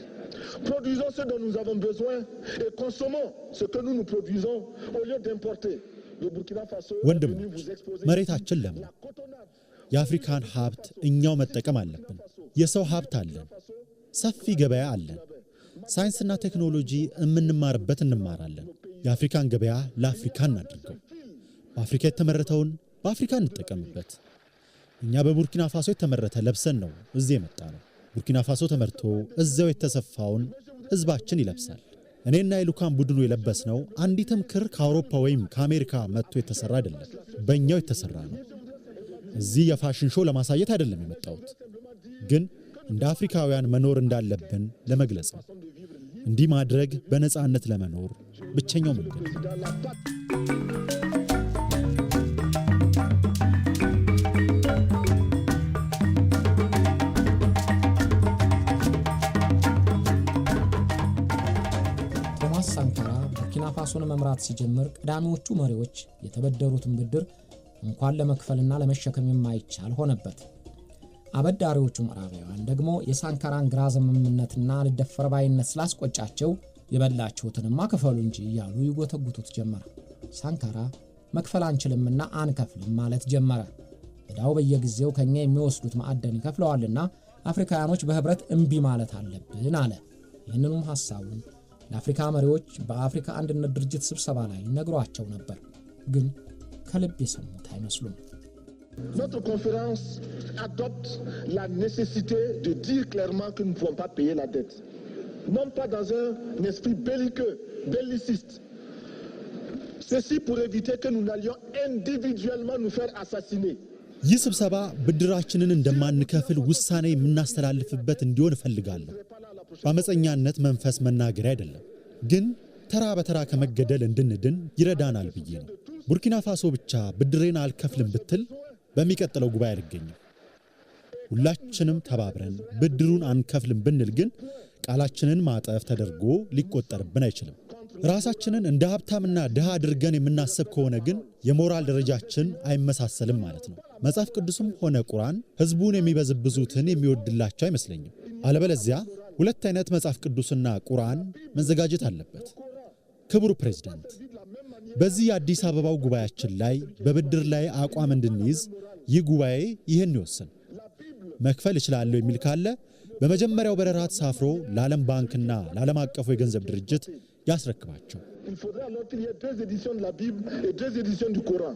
Produisons ce dont nous avons besoin et consommons ce que nous produisons au lieu d'importer. Le Burkina Faso est venu vous exposer መሬታችን ለም የአፍሪካን ሀብት እኛው መጠቀም አለብን። የሰው ሀብት አለን፣ ሰፊ ገበያ አለን። ሳይንስና ቴክኖሎጂ እንማርበት እንማራለን። የአፍሪካን ገበያ ለአፍሪካ እናድርገው። በአፍሪካ የተመረተውን በአፍሪካ እንጠቀምበት። እኛ በቡርኪና ፋሶ የተመረተ ለብሰን ነው እዚህ የመጣ ነው። ቡርኪና ፋሶ ተመርቶ እዛው የተሰፋውን ህዝባችን ይለብሳል። እኔና የሉካን ቡድኑ የለበስነው አንዲትም ክር ከአውሮፓ ወይም ከአሜሪካ መጥቶ የተሰራ አይደለም፣ በእኛው የተሰራ ነው። እዚህ የፋሽን ሾው ለማሳየት አይደለም የመጣሁት፣ ግን እንደ አፍሪካውያን መኖር እንዳለብን ለመግለጽ ነው። እንዲህ ማድረግ በነፃነት ለመኖር ብቸኛው መንገድ ነው። ቶማስ ሳንካራ ቡርኪና ፋሶን መምራት ሲጀምር ቀዳሚዎቹ መሪዎች የተበደሩትን ብድር እንኳን ለመክፈልና ለመሸከም የማይቻል ሆነበት። አበዳሪዎቹ ምዕራባውያን ደግሞ የሳንካራን ግራ ዘመምነትና ልደፈርባይነት ስላስቆጫቸው የበላችሁትንማ ክፈሉ እንጂ እያሉ ይጎተጉቱት ጀመረ። ሳንካራ መክፈል አንችልምና አንከፍልም ማለት ጀመረ። ዕዳው በየጊዜው ከኛ የሚወስዱት ማዕደን ይከፍለዋልና አፍሪካውያኖች በህብረት እምቢ ማለት አለብን አለ። ይህንኑም ሐሳቡን ለአፍሪካ መሪዎች በአፍሪካ አንድነት ድርጅት ስብሰባ ላይ ነግሯቸው ነበር። ግን ከልብ የሰሙት አይመስሉም። Notre conférence adopte la nécessité de dire clairement que nous ne pouvons pas payer la dette. Non pas dans un esprit belliqueux, belliciste. Ceci pour éviter que nous n'allions individuellement nous faire assassiner. ይህ ስብሰባ ብድራችንን እንደማንከፍል ውሳኔ የምናስተላልፍበት እንዲሆን እፈልጋለሁ። በአመፀኛነት መንፈስ መናገር አይደለም፣ ግን ተራ በተራ ከመገደል እንድንድን ይረዳናል ብዬ ነው። ቡርኪና ፋሶ ብቻ ብድሬን አልከፍልም ብትል በሚቀጥለው ጉባኤ አልገኝም። ሁላችንም ተባብረን ብድሩን አንከፍልም ብንል ግን ቃላችንን ማጠፍ ተደርጎ ሊቆጠርብን አይችልም። ራሳችንን እንደ ሀብታምና ድሃ አድርገን የምናስብ ከሆነ ግን የሞራል ደረጃችን አይመሳሰልም ማለት ነው። መጽሐፍ ቅዱስም ሆነ ቁርአን ህዝቡን የሚበዝብዙትን የሚወድላቸው አይመስለኝም። አለበለዚያ ሁለት አይነት መጽሐፍ ቅዱስና ቁርአን መዘጋጀት አለበት። ክቡር ፕሬዝዳንት፣ በዚህ የአዲስ አበባው ጉባኤያችን ላይ በብድር ላይ አቋም እንድንይዝ ይህ ጉባኤ ይህን ይወስን። መክፈል እችላለሁ የሚል ካለ በመጀመሪያው በረራ ተሳፍሮ ለዓለም ባንክና ለዓለም አቀፉ የገንዘብ ድርጅት ያስረክባቸው። Il faudrait alors qu'il y ait 2 éditions de la Bible et 2 éditions du Coran.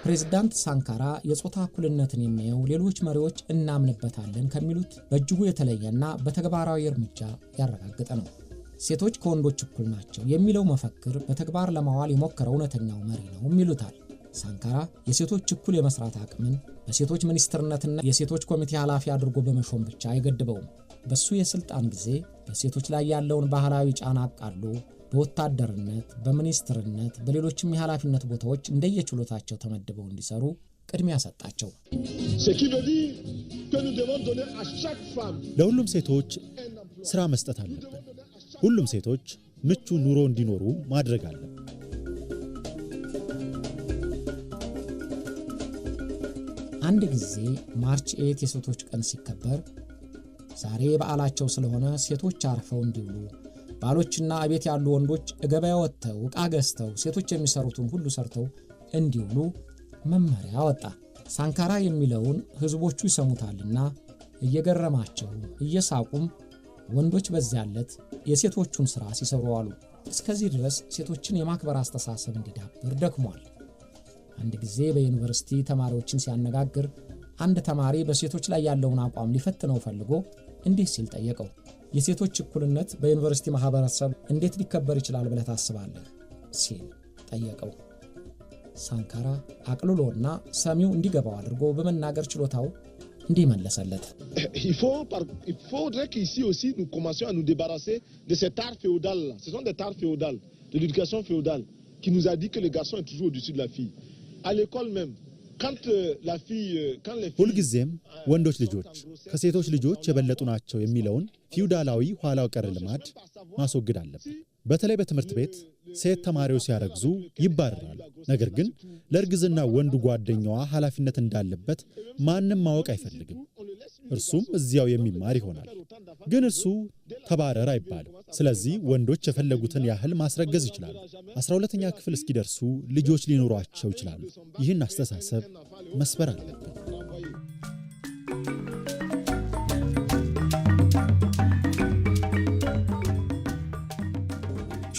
ፕሬዝዳንት ሳንካራ የጾታ እኩልነትን የሚያዩ ሌሎች መሪዎች እናምንበታለን ከሚሉት በእጅጉ የተለየና በተግባራዊ እርምጃ ያረጋገጠ ነው። ሴቶች ከወንዶች እኩል ናቸው የሚለው መፈክር በተግባር ለማዋል የሞከረው እውነተኛው መሪ ነው ይሉታል። ሳንካራ የሴቶች እኩል የመስራት አቅምን በሴቶች ሚኒስትርነትና የሴቶች ኮሚቴ ኃላፊ አድርጎ በመሾም ብቻ አይገድበውም። በሱ የስልጣን ጊዜ በሴቶች ላይ ያለውን ባህላዊ ጫና አቃሎ በወታደርነት፣ በሚኒስትርነት፣ በሌሎችም የኃላፊነት ቦታዎች እንደየችሎታቸው ተመድበው እንዲሰሩ ቅድሚያ ሰጣቸው። ለሁሉም ሴቶች ሥራ መስጠት አለብን። ሁሉም ሴቶች ምቹ ኑሮ እንዲኖሩ ማድረግ አለብን። አንድ ጊዜ ማርች 8 የሴቶች ቀን ሲከበር ዛሬ በዓላቸው ስለሆነ ሴቶች አርፈው እንዲውሉ ባሎችና አቤት ያሉ ወንዶች ገበያ ወጥተው ዕቃ ገዝተው ሴቶች የሚሰሩትን ሁሉ ሰርተው እንዲውሉ መመሪያ ወጣ። ሳንካራ የሚለውን ህዝቦቹ ይሰሙታልና እየገረማቸው እየሳቁም ወንዶች በዚያለት የሴቶቹን ሥራ ሲሰሩ አሉ። እስከዚህ ድረስ ሴቶችን የማክበር አስተሳሰብ እንዲዳብር ደክሟል። አንድ ጊዜ በዩኒቨርሲቲ ተማሪዎችን ሲያነጋግር አንድ ተማሪ በሴቶች ላይ ያለውን አቋም ሊፈትነው ፈልጎ እንዲህ ሲል ጠየቀው። የሴቶች እኩልነት በዩኒቨርሲቲ ማህበረሰብ እንዴት ሊከበር ይችላል ብለህ ታስባለህ? ሲል ጠየቀው። ሳንካራ አቅልሎና ሰሚው እንዲገባው አድርጎ በመናገር ችሎታው እንዲህ መለሰለት። Il faudrait qu'ici aussi nous commencions à nous débarrasser de cet art féodal là. Ce sont des arts féodales, de l'éducation féodale qui nous a dit que le garçon est toujours au-dessus de la fille. À l'école même, quand la fille quand les filles ሁልጊዜም ወንዶች ልጆች ከሴቶች ልጆች የበለጡ ናቸው የሚለውን ፊውዳላዊ ኋላው ቀር ልማድ ማስወገድ አለብን። በተለይ በትምህርት ቤት ሴት ተማሪዎች ሲያረግዙ ይባረራሉ። ነገር ግን ለእርግዝና ወንዱ ጓደኛዋ ኃላፊነት እንዳለበት ማንም ማወቅ አይፈልግም። እርሱም እዚያው የሚማር ይሆናል። ግን እርሱ ተባረር አይባልም። ስለዚህ ወንዶች የፈለጉትን ያህል ማስረገዝ ይችላሉ። 12ኛ ክፍል እስኪደርሱ ልጆች ሊኖሯቸው ይችላሉ። ይህን አስተሳሰብ መስበር አለብን።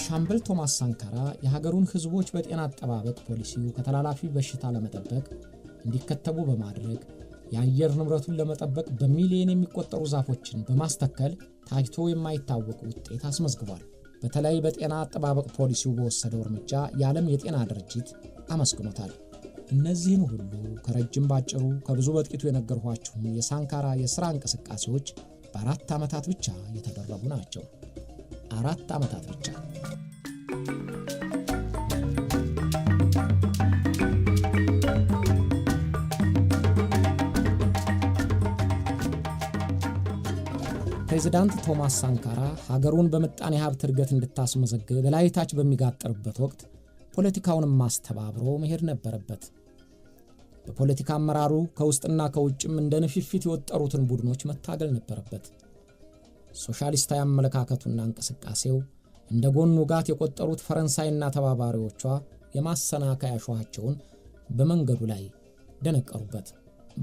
ሻምበል ቶማስ ሳንካራ የሀገሩን ህዝቦች በጤና አጠባበቅ ፖሊሲው ከተላላፊ በሽታ ለመጠበቅ እንዲከተቡ በማድረግ የአየር ንብረቱን ለመጠበቅ በሚሊዮን የሚቆጠሩ ዛፎችን በማስተከል ታይቶ የማይታወቅ ውጤት አስመዝግቧል። በተለይ በጤና አጠባበቅ ፖሊሲው በወሰደው እርምጃ የዓለም የጤና ድርጅት አመስግኖታል። እነዚህን ሁሉ ከረጅም ባጭሩ ከብዙ በጥቂቱ የነገርኋችሁ የሳንካራ የሥራ እንቅስቃሴዎች በ4 ዓመታት ብቻ የተደረጉ ናቸው። 4 ዓመታት ብቻ። ፕሬዝዳንት ቶማስ ሳንካራ ሀገሩን በምጣኔ ሀብት እድገት እንድታስመዘግብ በላይታች በሚጋጥርበት ወቅት ፖለቲካውንም ማስተባብሮ መሄድ ነበረበት። በፖለቲካ አመራሩ ከውስጥና ከውጭም እንደ ንፊፊት የወጠሩትን ቡድኖች መታገል ነበረበት። ሶሻሊስታዊ አመለካከቱና እንቅስቃሴው እንደ ጎኑ ጋት የቆጠሩት ፈረንሳይና ተባባሪዎቿ የማሰናከያ ሾሃቸውን በመንገዱ ላይ ደነቀሩበት።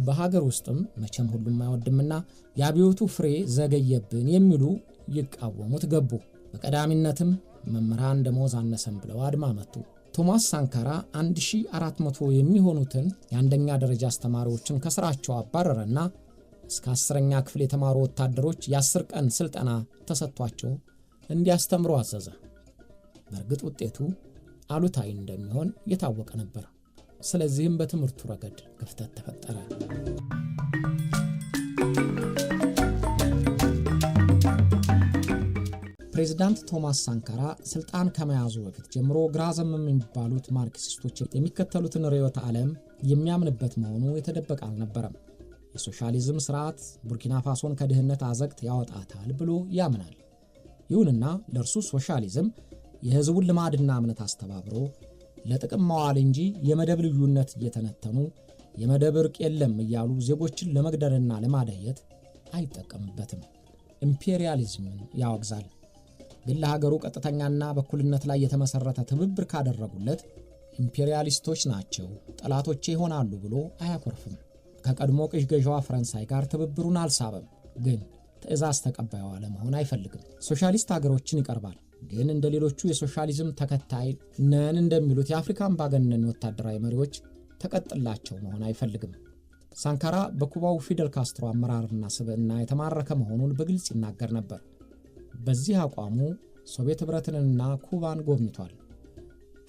በሀገር ውስጥም መቼም ሁሉም አይወድምና የአብዮቱ ፍሬ ዘገየብን የሚሉ ይቃወሙት ገቡ። በቀዳሚነትም መምህራን ደሞዝ አነሰም ብለው አድማ መቱ። ቶማስ ሳንካራ 1400 የሚሆኑትን የአንደኛ ደረጃ አስተማሪዎችን ከስራቸው አባረረና እስከ 10ኛ ክፍል የተማሩ ወታደሮች የ10 ቀን ስልጠና ተሰጥቷቸው እንዲያስተምሩ አዘዘ። በእርግጥ ውጤቱ አሉታዊ እንደሚሆን የታወቀ ነበር። ስለዚህም በትምህርቱ ረገድ ክፍተት ተፈጠረ። ፕሬዝዳንት ቶማስ ሳንካራ ስልጣን ከመያዙ በፊት ጀምሮ ግራ ዘመም የሚባሉት ማርክሲስቶች የሚከተሉትን ርዕዮተ ዓለም የሚያምንበት መሆኑ የተደበቀ አልነበረም። የሶሻሊዝም ስርዓት ቡርኪና ፋሶን ከድህነት አዘቅት ያወጣታል ብሎ ያምናል። ይሁንና ለእርሱ ሶሻሊዝም የህዝቡን ልማድና እምነት አስተባብሮ ለጥቅም መዋል እንጂ የመደብ ልዩነት እየተነተኑ የመደብ እርቅ የለም እያሉ ዜጎችን ለመግደልና ለማደየት አይጠቀምበትም። ኢምፔሪያሊዝምን ያወግዛል። ግን ለሀገሩ ቀጥተኛና በኩልነት ላይ የተመሰረተ ትብብር ካደረጉለት ኢምፔሪያሊስቶች ናቸው ጠላቶቼ ይሆናሉ ብሎ አያኮርፍም። ከቀድሞ ቅኝ ገዢዋ ፈረንሳይ ጋር ትብብሩን አልሳበም። ግን ትዕዛዝ ተቀባዩ ለመሆን አይፈልግም። ሶሻሊስት ሀገሮችን ይቀርባል። ግን እንደ ሌሎቹ የሶሻሊዝም ተከታይ ነን እንደሚሉት የአፍሪካ አምባገነን ወታደራዊ መሪዎች ተቀጥላቸው መሆን አይፈልግም። ሳንካራ በኩባው ፊደል ካስትሮ አመራርና ስብዕና የተማረከ መሆኑን በግልጽ ይናገር ነበር። በዚህ አቋሙ ሶቪየት ህብረትንና ኩባን ጎብኝቷል።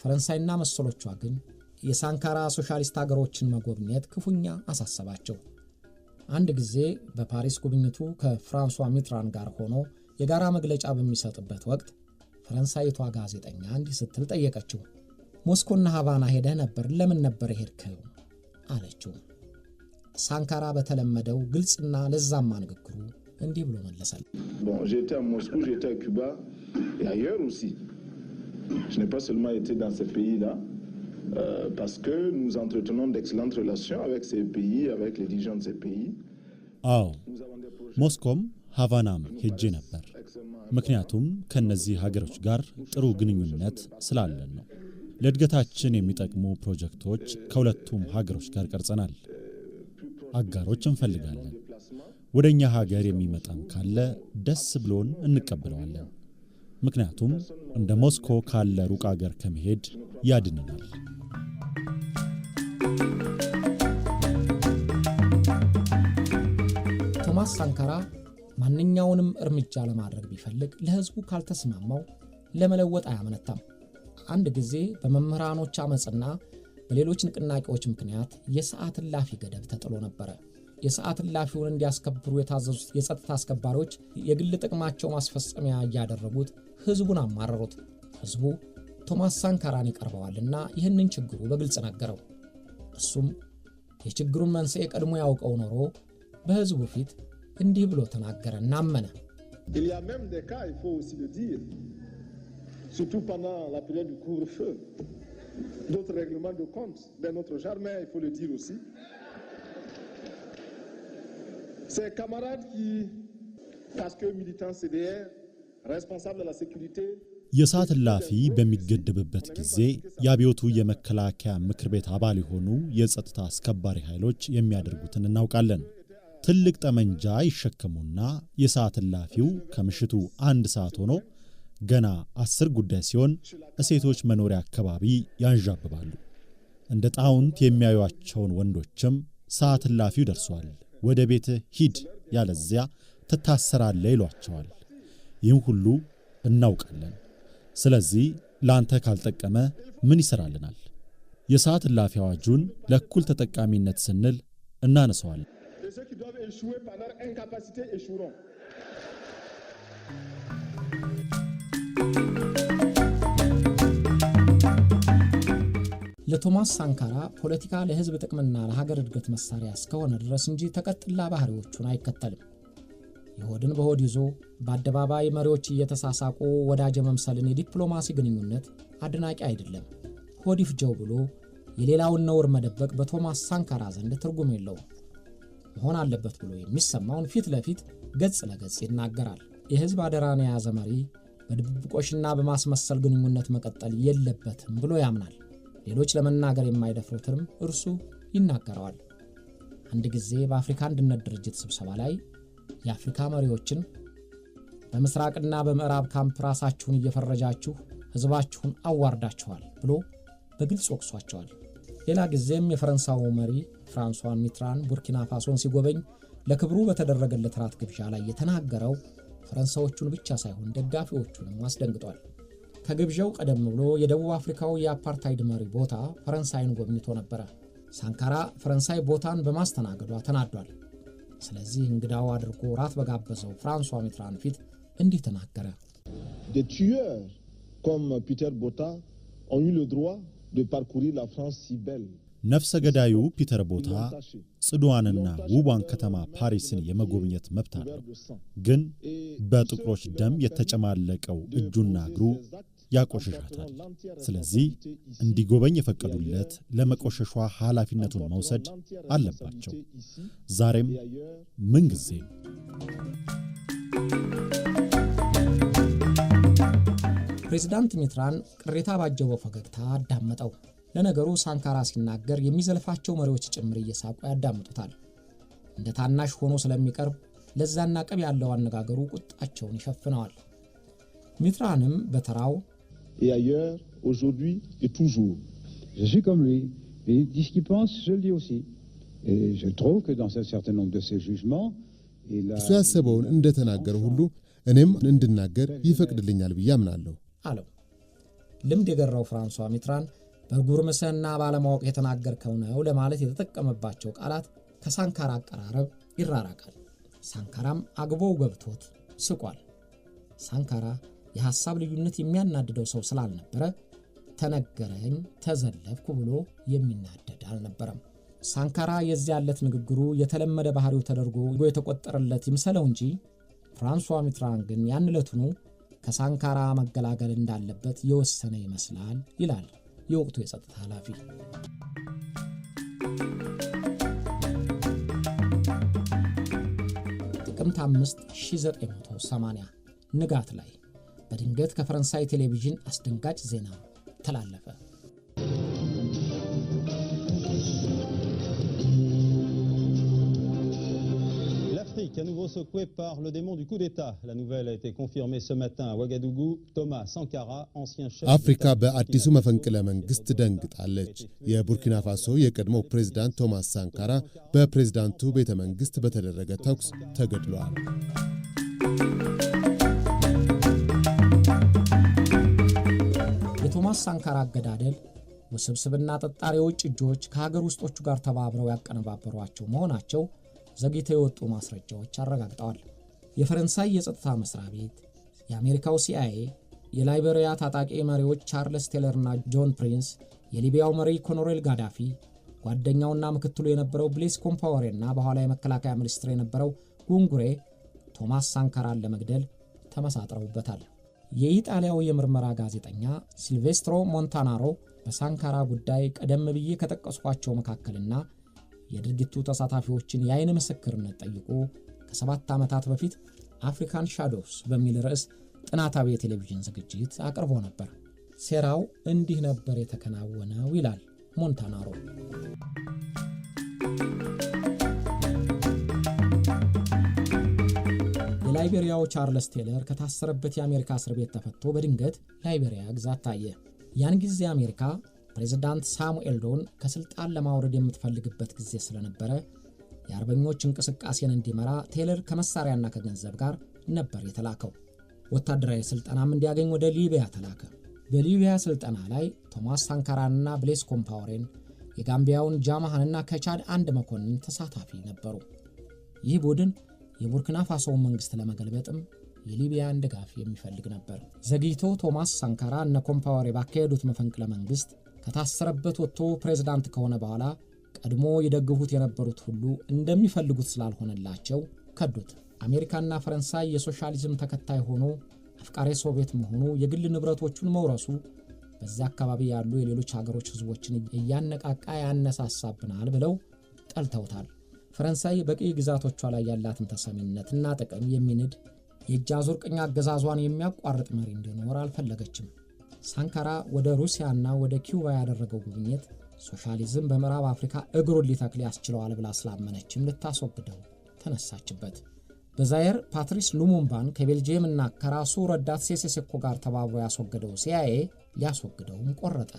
ፈረንሳይና መሰሎቿ ግን የሳንካራ ሶሻሊስት ሀገሮችን መጎብኘት ክፉኛ አሳሰባቸው። አንድ ጊዜ በፓሪስ ጉብኝቱ ከፍራንሷ ሚትራን ጋር ሆኖ የጋራ መግለጫ በሚሰጥበት ወቅት ፈረንሳይቷ ጋዜጠኛ እንዲህ ስትል ጠየቀችው። ሞስኮና ሃቫና ሄደህ ነበር፣ ለምን ነበር ሄድከው አለችው። ሳንካራ በተለመደው ግልጽና ለዛማ ንግግሩ እንዲህ ብሎ መለሰል። Bon, j'ai été à Moscou, j'ai été à Cuba et ailleurs aussi. Je n'ai pas seulement été dans ces pays-là parce que nous entretenons d'excellentes relations avec ces pays, avec les dirigeants de ces pays. አዎ ሞስኮም ሃቫናም ሄጄ ነበር። ምክንያቱም ከነዚህ ሀገሮች ጋር ጥሩ ግንኙነት ስላለን ነው። ለእድገታችን የሚጠቅሙ ፕሮጀክቶች ከሁለቱም ሀገሮች ጋር ቀርጸናል። አጋሮች እንፈልጋለን። ወደኛ ሀገር የሚመጣም ካለ ደስ ብሎን እንቀበለዋለን። ምክንያቱም እንደ ሞስኮ ካለ ሩቅ ሀገር ከመሄድ ያድነናል። ቶማስ ሳንካራ ማንኛውንም እርምጃ ለማድረግ ቢፈልግ ለህዝቡ ካልተስማማው ለመለወጥ አያመነታም። አንድ ጊዜ በመምህራኖች አመጽና በሌሎች ንቅናቄዎች ምክንያት የሰዓት እላፊ ገደብ ተጥሎ ነበር። የሰዓት እላፊውን እንዲያስከብሩ የታዘዙት የጸጥታ አስከባሪዎች የግል ጥቅማቸው ማስፈጸሚያ ያደረጉት ህዝቡን አማረሩት። ህዝቡ ቶማስ ሳንካራን ይቀርበዋልና ይህንን ችግሩ በግልጽ ነገረው። እሱም የችግሩን መንስኤ ቀድሞ ያውቀው ኖሮ በህዝቡ ፊት እንዲህ ብሎ ተናገረና አመነ። Il y a même des cas, il faut aussi le dire, surtout pendant la période du couvre-feu, d'autres règlements de compte d'un autre genre, mais il faut le dire aussi. Ces camarades qui, parce que militants CDR, responsables de la sécurité, የሰዓት እላፊ በሚገደብበት ጊዜ የአብዮቱ የመከላከያ ምክር ቤት አባል የሆኑ የጸጥታ አስከባሪ ኃይሎች የሚያደርጉትን እናውቃለን። ትልቅ ጠመንጃ ይሸከሙና የሰዓት እላፊው ከምሽቱ 1 ሰዓት ሆኖ ገና 10 ጉዳይ ሲሆን እሴቶች መኖሪያ አካባቢ ያንዣብባሉ። እንደ ጣውንት የሚያዩአቸውን ወንዶችም ሰዓት እላፊው ደርሷል፣ ወደ ቤት ሂድ ያለዚያ ትታሰራለህ ይሏቸዋል። ይህን ሁሉ እናውቃለን። ስለዚህ ላንተ ካልጠቀመ ምን ይሰራልናል? የሰዓት እላፊ አዋጁን ለእኩል ተጠቃሚነት ስንል እናነሳዋለን። et ceux qui doivent échouer par leur incapacité échoueront. ለቶማስ ሳንካራ ፖለቲካ ለህዝብ ጥቅምና ለሀገር እድገት መሳሪያ እስከሆነ ድረስ እንጂ ተቀጥላ ባህሪዎቹን አይከተልም። የሆድን በሆድ ይዞ በአደባባይ መሪዎች እየተሳሳቁ ወዳጅ መምሰልን የዲፕሎማሲ ግንኙነት አድናቂ አይደለም። ሆድ ይፍጀው ብሎ የሌላውን ነውር መደበቅ በቶማስ ሳንካራ ዘንድ ትርጉም የለውም። መሆን አለበት ብሎ የሚሰማውን ፊት ለፊት ገጽ ለገጽ ይናገራል። የህዝብ አደራን የያዘ መሪ በድብቆሽና በማስመሰል ግንኙነት መቀጠል የለበትም ብሎ ያምናል። ሌሎች ለመናገር የማይደፍሩትንም እርሱ ይናገረዋል። አንድ ጊዜ በአፍሪካ አንድነት ድርጅት ስብሰባ ላይ የአፍሪካ መሪዎችን በምስራቅና በምዕራብ ካምፕ ራሳችሁን እየፈረጃችሁ ህዝባችሁን አዋርዳችኋል ብሎ በግልጽ ወቅሷቸዋል። ሌላ ጊዜም የፈረንሳዩ መሪ ፍራንሷ ሚትራን ቡርኪና ፋሶን ሲጎበኝ ለክብሩ በተደረገለት ራት ግብዣ ላይ የተናገረው ፈረንሳዮቹን ብቻ ሳይሆን ደጋፊዎቹንም አስደንግጧል። ከግብዣው ቀደም ብሎ የደቡብ አፍሪካው የአፓርታይድ መሪ ቦታ ፈረንሳይን ጎብኝቶ ነበር። ሳንካራ ፈረንሳይ ቦታን በማስተናገዷ ተናዷል። ስለዚህ እንግዳው አድርጎ ራት በጋበዘው ፍራንሷ ሚትራን ፊት እንዲህ ተናገረ። Des tueurs comme Peter Botta ont eu le droit de parcourir la France si belle. ነፍሰ ገዳዩ ፒተር ቦታ ጽዱዋንና ውቧን ከተማ ፓሪስን የመጎብኘት መብት አለው። ግን በጥቁሮች ደም የተጨማለቀው እጁና እግሩ ያቆሽሻታል። ስለዚህ እንዲጎበኝ የፈቀዱለት ለመቆሸሿ ኃላፊነቱን መውሰድ አለባቸው። ዛሬም ምን ጊዜ ፕሬዝዳንት ሚትራን ቅሬታ ባጀበው ፈገግታ አዳመጠው። ለነገሩ ሳንካራ ሲናገር የሚዘልፋቸው መሪዎች ጭምር እየሳቁ ያዳምጡታል። እንደ ታናሽ ሆኖ ስለሚቀርብ ለዛና ቀብ ያለው አነጋገሩ ቁጣቸውን ይሸፍነዋል። ሚትራንም በተራው Et ailleurs, aujourd'hui et toujours. Je suis comme lui. Il dit ce qu'il pense, je le dis aussi. Et je trouve que dans un certain nombre de ses jugements, እሱ ያሰበውን እንደተናገረ ሁሉ እኔም እንድናገር ይፈቅድልኛል ብዬ አምናለሁ አለው። ልምድ የገራው ፍራንሷ ሚትራን በጉርምስና ባለማወቅ የተናገርከው ነው ለማለት የተጠቀመባቸው ቃላት ከሳንካራ አቀራረብ ይራራቃል። ሳንካራም አግቦው ገብቶት ስቋል። ሳንካራ የሐሳብ ልዩነት የሚያናድደው ሰው ስላልነበረ ተነገረኝ ተዘለፍኩ ብሎ የሚናደድ አልነበረም። ሳንካራ የዚያለት ንግግሩ የተለመደ ባህሪው ተደርጎ የተቆጠረለት ይምሰለው እንጂ ፍራንሷ ሚትራን ግን ያንለቱኑ ከሳንካራ መገላገል እንዳለበት የወሰነ ይመስላል ይላል የወቅቱ የጸጥታ ኃላፊ። ጥቅምት 5 1980 ንጋት ላይ በድንገት ከፈረንሳይ ቴሌቪዥን አስደንጋጭ ዜና ተላለፈ። L'Afrique à nouveau secouée par le démon du coup d'État. La nouvelle a été confirmée ce matin à Ouagadougou. Thomas Sankara, ancien chef አፍሪካ በአዲሱ መፈንቅለ መንግስት ደንግጣለች። የቡርኪና ፋሶ የቀድሞ ፕሬዝዳንት ቶማስ ሳንካራ በፕሬዝዳንቱ ቤተ መንግስት በተደረገ ተኩስ ተገድለዋል። የቶማስ ሳንካራ አገዳደል ውስብስብና ጠጣሪ የውጭ እጆች ከሀገር ውስጦቹ ጋር ተባብረው ያቀነባበሯቸው መሆናቸው ዘግይተው የወጡ ማስረጃዎች አረጋግጠዋል። የፈረንሳይ የጸጥታ መስሪያ ቤት፣ የአሜሪካው CIA፣ የላይቤሪያ ታጣቂ መሪዎች ቻርልስ ቴለርና ጆን ፕሪንስ፣ የሊቢያው መሪ ኮሎኔል ጋዳፊ፣ ጓደኛውና ምክትሉ የነበረው ብሌስ ኮምፓወሬና በኋላ የመከላከያ ሚኒስትር የነበረው ጉንጉሬ ቶማስ ሳንካራን ለመግደል ተመሳጥረውበታል። የኢጣሊያው የምርመራ ጋዜጠኛ ሲልቬስትሮ ሞንታናሮ በሳንካራ ጉዳይ ቀደም ብዬ ከጠቀስኳቸው መካከልና የድርጊቱ ተሳታፊዎችን የአይን ምስክርነት ጠይቆ ከ7 ዓመታት በፊት አፍሪካን ሻዶውስ በሚል ርዕስ ጥናታዊ የቴሌቪዥን ዝግጅት አቅርቦ ነበር። ሴራው እንዲህ ነበር የተከናወነው ይላል ሞንታናሮ። የላይቤሪያው ቻርልስ ቴለር ከታሰረበት የአሜሪካ እስር ቤት ተፈቶ በድንገት ላይቤሪያ ግዛት ታየ። ያን ጊዜ አሜሪካ ፕሬዝዳንት ሳሙኤል ዶን ከስልጣን ለማውረድ የምትፈልግበት ጊዜ ስለነበረ የአርበኞች እንቅስቃሴን እንዲመራ ቴለር ከመሳሪያና ከገንዘብ ጋር ነበር የተላከው። ወታደራዊ ስልጠናም እንዲያገኝ ወደ ሊቢያ ተላከ። በሊቢያ ስልጠና ላይ ቶማስ ሳንካራንና ብሌስ ኮምፓወሬን፣ የጋምቢያውን ጃማሃንና ከቻድ አንድ መኮንን ተሳታፊ ነበሩ። ይህ ቡድን የቡርኪና ፋሶውን መንግስት ለመገልበጥም የሊቢያን ድጋፍ የሚፈልግ ነበር። ዘግይቶ ቶማስ ሳንካራ እነ ኮምፓወሬ ባካሄዱት መፈንቅለ መንግስት ከታሰረበት ወጥቶ ፕሬዝዳንት ከሆነ በኋላ ቀድሞ ይደግፉት የነበሩት ሁሉ እንደሚፈልጉት ስላልሆነላቸው ከዱት። አሜሪካና ፈረንሳይ የሶሻሊዝም ተከታይ ሆኖ አፍቃሪ ሶቪየት መሆኑ፣ የግል ንብረቶቹን መውረሱ በዚያ አካባቢ ያሉ የሌሎች ሀገሮች ህዝቦችን እያነቃቃ ያነሳሳብናል ብለው ጠልተውታል። ፈረንሳይ በቂ ግዛቶቿ ላይ ያላትን ተሰሚነትና ጥቅም የሚንድ የእጅ አዙር ቅኝ አገዛዟን የሚያቋርጥ መሪ እንዲኖር አልፈለገችም። ሳንካራ ወደ ሩሲያና ወደ ኪዩባ ያደረገው ጉብኝት ሶሻሊዝም በምዕራብ አፍሪካ እግሩን ሊተክል ያስችለዋል ብላ ስላመነችም ልታስወግደው ተነሳችበት። በዛየር ፓትሪስ ሉሙምባን ከቤልጂየም እና ከራሱ ረዳት ሴሴሴኮ ጋር ተባብሮ ያስወገደው CIA ሊያስወግደውም ቆረጠ።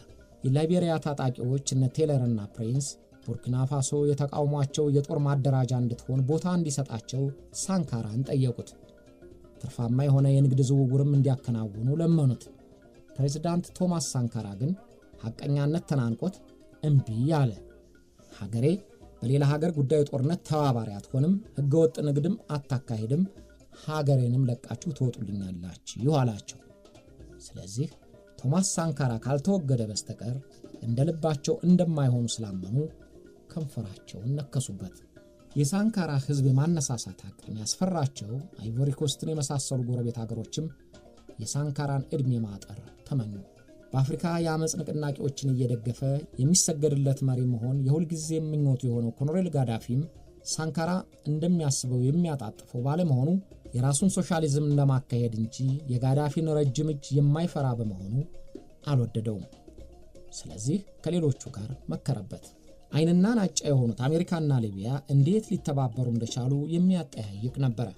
የላይቤሪያ ታጣቂዎች እነ ቴለርና ፕሪንስ ቡርኪና ፋሶ የተቃውሟቸው የጦር ማደራጃ እንድትሆን ቦታ እንዲሰጣቸው ሳንካራን ጠየቁት። ትርፋማ የሆነ የንግድ ዝውውርም እንዲያከናውኑ ለመኑት። ፕሬዝዳንት ቶማስ ሳንካራ ግን ሐቀኛነት ተናንቆት እምቢ አለ። ሀገሬ በሌላ ሀገር ጉዳይ ጦርነት ተባባሪ አትሆንም፣ ህገወጥ ንግድም አታካሂድም፣ ሀገሬንም ለቃችሁ ትወጡልኛላችሁ አላቸው። ስለዚህ ቶማስ ሳንካራ ካልተወገደ በስተቀር እንደ ልባቸው እንደማይሆኑ ስላመኑ ከንፈራቸውን ነከሱበት። የሳንካራ ህዝብ የማነሳሳት አቅም ያስፈራቸው አይቮሪ ኮስትን የመሳሰሉ ጎረቤት ሀገሮችም የሳንካራን ዕድሜ ማጠር ተመኙ። በአፍሪካ የአመፅ ንቅናቄዎችን እየደገፈ የሚሰገድለት መሪ መሆን የሁልጊዜ ምኞቱ የሆነው ኮሎኔል ጋዳፊም ሳንካራ እንደሚያስበው የሚያጣጥፈው ባለመሆኑ የራሱን ሶሻሊዝም ለማካሄድ እንጂ የጋዳፊን ረጅም እጅ የማይፈራ በመሆኑ አልወደደውም። ስለዚህ ከሌሎቹ ጋር መከረበት። አይንና ናጫ የሆኑት አሜሪካና ሊቢያ እንዴት ሊተባበሩ እንደቻሉ የሚያጠያይቅ ነበር።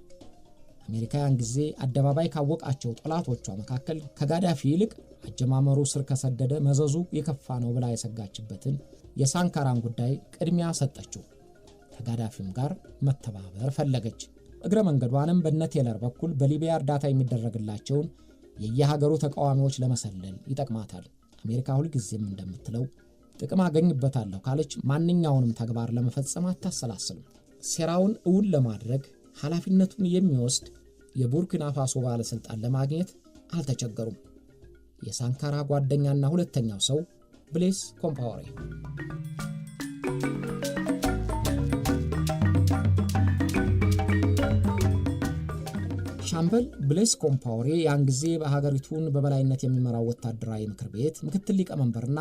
አሜሪካ ያን ጊዜ አደባባይ ካወቃቸው ጠላቶቿ መካከል ከጋዳፊ ይልቅ አጀማመሩ ስር ከሰደደ መዘዙ የከፋ ነው ብላ የሰጋችበትን የሳንካራን ጉዳይ ቅድሚያ ሰጠችው። ከጋዳፊም ጋር መተባበር ፈለገች። እግረ መንገዷንም በነቴለር በኩል በሊቢያ እርዳታ የሚደረግላቸውን የየሀገሩ ተቃዋሚዎች ለመሰለል ይጠቅማታል። አሜሪካ ሁልጊዜም እንደምትለው ጥቅም አገኝበታለሁ ካለች ማንኛውንም ተግባር ለመፈጸም አታሰላስልም። ሴራውን እውን ለማድረግ ኃላፊነቱን የሚወስድ የቡርኪና ፋሶ ባለስልጣን ለማግኘት አልተቸገሩም። የሳንካራ ጓደኛና ሁለተኛው ሰው ብሌስ ኮምፓወሬ። ሻምበል ብሌስ ኮምፓወሬ ያን ጊዜ በሀገሪቱን በበላይነት የሚመራው ወታደራዊ ምክር ቤት ምክትል ሊቀመንበርና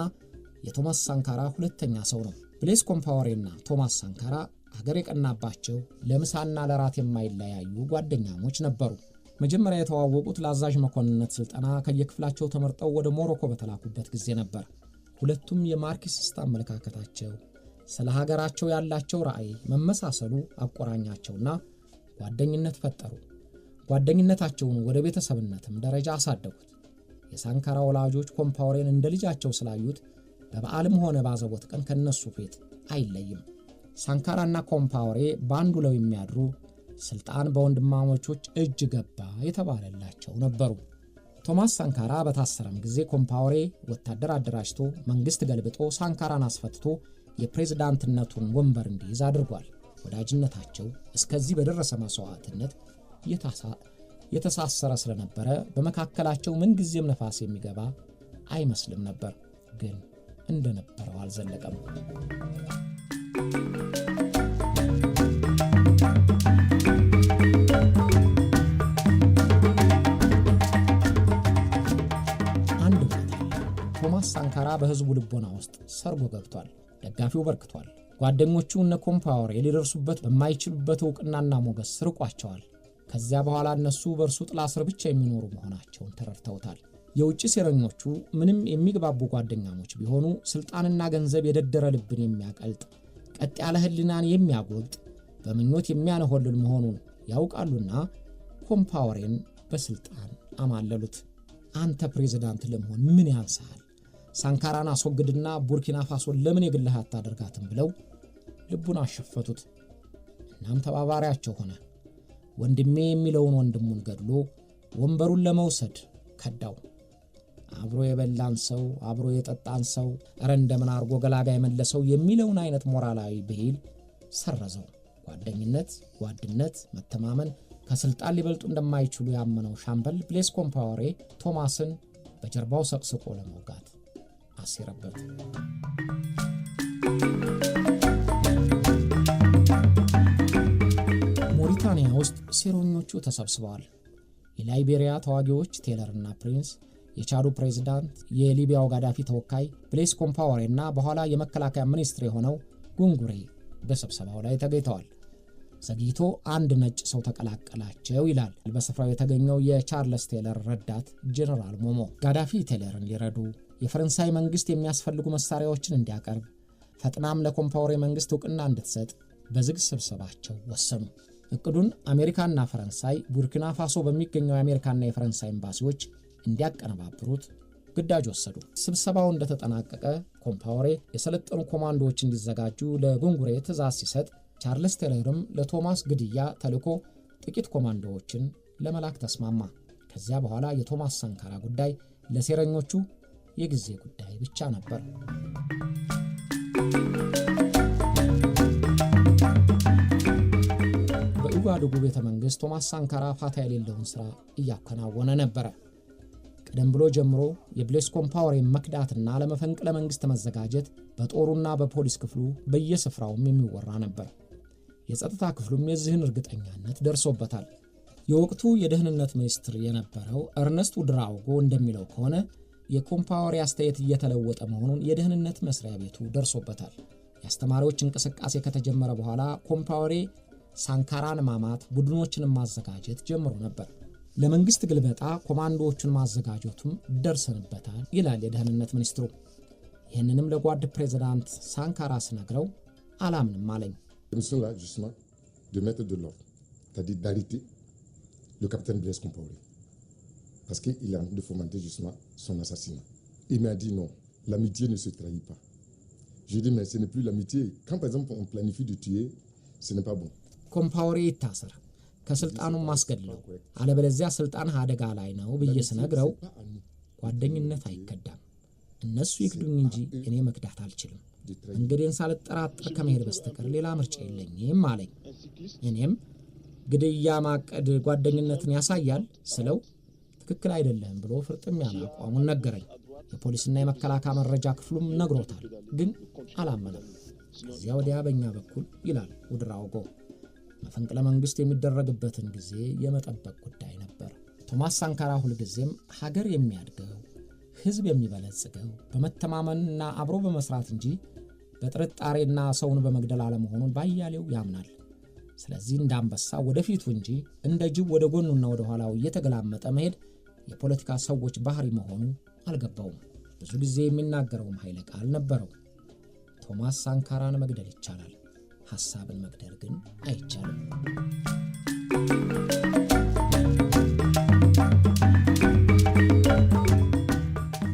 የቶማስ ሳንካራ ሁለተኛ ሰው ነው። ብሌስ ኮምፓወሬና ቶማስ ሳንካራ ሀገር የቀናባቸው ለምሳና ለራት የማይለያዩ ጓደኛሞች ነበሩ። መጀመሪያ የተዋወቁት ለአዛዥ መኮንነት ስልጠና ከየክፍላቸው ተመርጠው ወደ ሞሮኮ በተላኩበት ጊዜ ነበር። ሁለቱም የማርክሲስት አመለካከታቸው፣ ስለ ሀገራቸው ያላቸው ራዕይ መመሳሰሉ አቆራኛቸውና ጓደኝነት ፈጠሩ። ጓደኝነታቸውን ወደ ቤተሰብነትም ደረጃ አሳደጉት። የሳንካራ ወላጆች ኮምፓወሬን እንደ ልጃቸው ስላዩት በበዓልም ሆነ ባዘቦት ቀን ከነሱ ፊት አይለይም። ሳንካራና ኮምፓወሬ ባንዱ ለው የሚያድሩ ስልጣን በወንድማሞቾች እጅ ገባ የተባለላቸው ነበሩ። ቶማስ ሳንካራ በታሰረም ጊዜ ኮምፓወሬ ወታደር አደራጅቶ መንግስት ገልብጦ ሳንካራን አስፈትቶ የፕሬዝዳንትነቱን ወንበር እንዲይዝ አድርጓል። ወዳጅነታቸው እስከዚህ በደረሰ መስዋዕትነት የተሳሰረ ስለነበረ በመካከላቸው ምን ጊዜም ነፋስ የሚገባ አይመስልም ነበር። ግን እንደነበረው አልዘለቀም። ቶማስ ሳንካራ በህዝቡ ልቦና ውስጥ ሰርጎ ገብቷል። ደጋፊው በርክቷል። ጓደኞቹ እነ ኮምፓወሬ ሊደርሱበት በማይችሉበት ዕውቅናና ሞገስ ርቋቸዋል። ከዚያ በኋላ እነሱ በእርሱ ጥላ ስር ብቻ የሚኖሩ መሆናቸውን ተረድተውታል። የውጭ ሴረኞቹ ምንም የሚግባቡ ጓደኛሞች ቢሆኑ ስልጣንና ገንዘብ የደደረ ልብን የሚያቀልጥ ቀጥ ያለ ህሊናን የሚያጎልጥ በምኞት የሚያነሆልል መሆኑን ያውቃሉና ኮምፓወሬን በስልጣን አማለሉት። አንተ ፕሬዝዳንት ለመሆን ምን ያንሳል? ሳንካራን አስወግድና ቡርኪና ፋሶን ለምን የግልህ አታደርጋትም ብለው ልቡን አሸፈቱት። እናም ተባባሪያቸው ሆነ። ወንድሜ የሚለውን ወንድሙን ገድሎ ወንበሩን ለመውሰድ ከዳው። አብሮ የበላን ሰው አብሮ የጠጣን ሰው እረ እንደምን አርጎ ገላጋይ መለሰው የሚለውን አይነት ሞራላዊ ብሂል ሰረዘው። ጓደኝነት፣ ጓድነት፣ መተማመን ከስልጣን ሊበልጡ እንደማይችሉ ያመነው ሻምበል ብሌስ ኮምፓወሬ ቶማስን በጀርባው ሰቅስቆ ለመውጋት አሲረበት። ሞሪታኒያ ውስጥ ሴረኞቹ ተሰብስበዋል። የላይቤሪያ ተዋጊዎች ቴለርና ፕሪንስ፣ የቻዱ ፕሬዝዳንት፣ የሊቢያው ጋዳፊ ተወካይ ብሌስ ኮምፓወሬና በኋላ የመከላከያ ሚኒስትር የሆነው ጉንጉሬ በስብሰባው ላይ ተገኝተዋል። ዘግይቶ አንድ ነጭ ሰው ተቀላቀላቸው ይላል በስፍራው የተገኘው የቻርልስ ቴለር ረዳት ጄኔራል ሞሞ። ጋዳፊ ቴለርን ሊረዱ የፈረንሳይ መንግስት የሚያስፈልጉ መሳሪያዎችን እንዲያቀርብ ፈጥናም ለኮምፓወሬ መንግስት ዕውቅና እንድትሰጥ በዝግ ስብሰባቸው ወሰኑ። እቅዱን አሜሪካና ፈረንሳይ ቡርኪና ፋሶ በሚገኘው የአሜሪካና የፈረንሳይ ኤምባሲዎች እንዲያቀነባብሩት ግዳጅ ወሰዱ። ስብሰባው እንደተጠናቀቀ ኮምፓወሬ የሰለጠኑ ኮማንዶዎች እንዲዘጋጁ ለጉንጉሬ ትዕዛዝ ሲሰጥ ቻርልስ ቴለርም ለቶማስ ግድያ ተልኮ ጥቂት ኮማንዶዎችን ለመላክ ተስማማ። ከዚያ በኋላ የቶማስ ሳንካራ ጉዳይ ለሴረኞቹ የጊዜ ጉዳይ ብቻ ነበር። በኡጋዱጉ ቤተ መንግሥት ቶማስ ሳንካራ ፋታ የሌለውን ሥራ እያከናወነ ነበረ። ቀደም ብሎ ጀምሮ የብሌስ ኮምፓወሬ መክዳትና ለመፈንቅለ መንግሥት መዘጋጀት በጦሩና በፖሊስ ክፍሉ በየስፍራውም የሚወራ ነበር። የጸጥታ ክፍሉም የዚህን እርግጠኛነት ደርሶበታል። የወቅቱ የደህንነት ሚኒስትር የነበረው እርነስት ውድራውጎ እንደሚለው ከሆነ የኮምፓወሬ አስተያየት እየተለወጠ መሆኑን የደህንነት መስሪያ ቤቱ ደርሶበታል። የአስተማሪዎች እንቅስቃሴ ከተጀመረ በኋላ ኮምፓወሬ ሳንካራን ማማት፣ ቡድኖችን ማዘጋጀት ጀምሮ ነበር። ለመንግስት ግልበጣ ኮማንዶዎቹን ማዘጋጀቱም ደርሰንበታል ይላል የደህንነት ሚኒስትሩ። ይህንንም ለጓድ ፕሬዝዳንት ሳንካራ ስነግረው አላምንም አለኝ። Nous là justement de mettre de l'ordre, c'est-à-dire d'arrêter le capitaine Blaise Compaoré parce qu'il est en train de fomenter justement son assassinat. Il m'a dit non, l'amitié ne se trahit pas. Je dis mais ce n'est plus l'amitié. Quand par exemple on planifie de tuer, ce n'est pas bon. ኮምፓወሬ ይታሰር ከስልጣኑ ማስገድለው አለበለዚያ ስልጣን አደጋ ላይ ነው ብዬ ስነግረው ጓደኝነት አይከዳም፣ እነሱ ይክዱኝ እንጂ እኔ መክዳት አልችልም፣ እንግዲህን ሳልጠራጠር ከመሄድ በስተቀር ሌላ ምርጫ የለኝም አለኝ። እኔም ግድያ ማቀድ ጓደኝነትን ያሳያል ስለው ትክክል አይደለም ብሎ ፍርጥም ያለ አቋሙን ነገረኝ። የፖሊስና የመከላከያ መረጃ ክፍሉም ነግሮታል፣ ግን አላመነም። ከዚያ ወዲያ በእኛ በኩል ይላል ውድራውጎ መፈንቅለ መንግስት የሚደረግበትን ጊዜ የመጠበቅ ጉዳይ ነበር። ቶማስ ሳንካራ ሁልጊዜም ሀገር የሚያድገው ህዝብ የሚበለጽገው በመተማመንና አብሮ በመስራት እንጂ በጥርጣሬና ሰውን በመግደል አለመሆኑን ባያሌው ያምናል። ስለዚህ እንዳንበሳ ወደፊቱ እንጂ እንደ ጅብ ወደ ጎኑና ወደ ኋላው እየተገላመጠ መሄድ የፖለቲካ ሰዎች ባህሪ መሆኑ አልገባውም። ብዙ ጊዜ የሚናገረውም ኃይለ ቃል ነበረው። ቶማስ ሳንካራን መግደል ይቻላል፣ ሐሳብን መግደል ግን አይቻልም።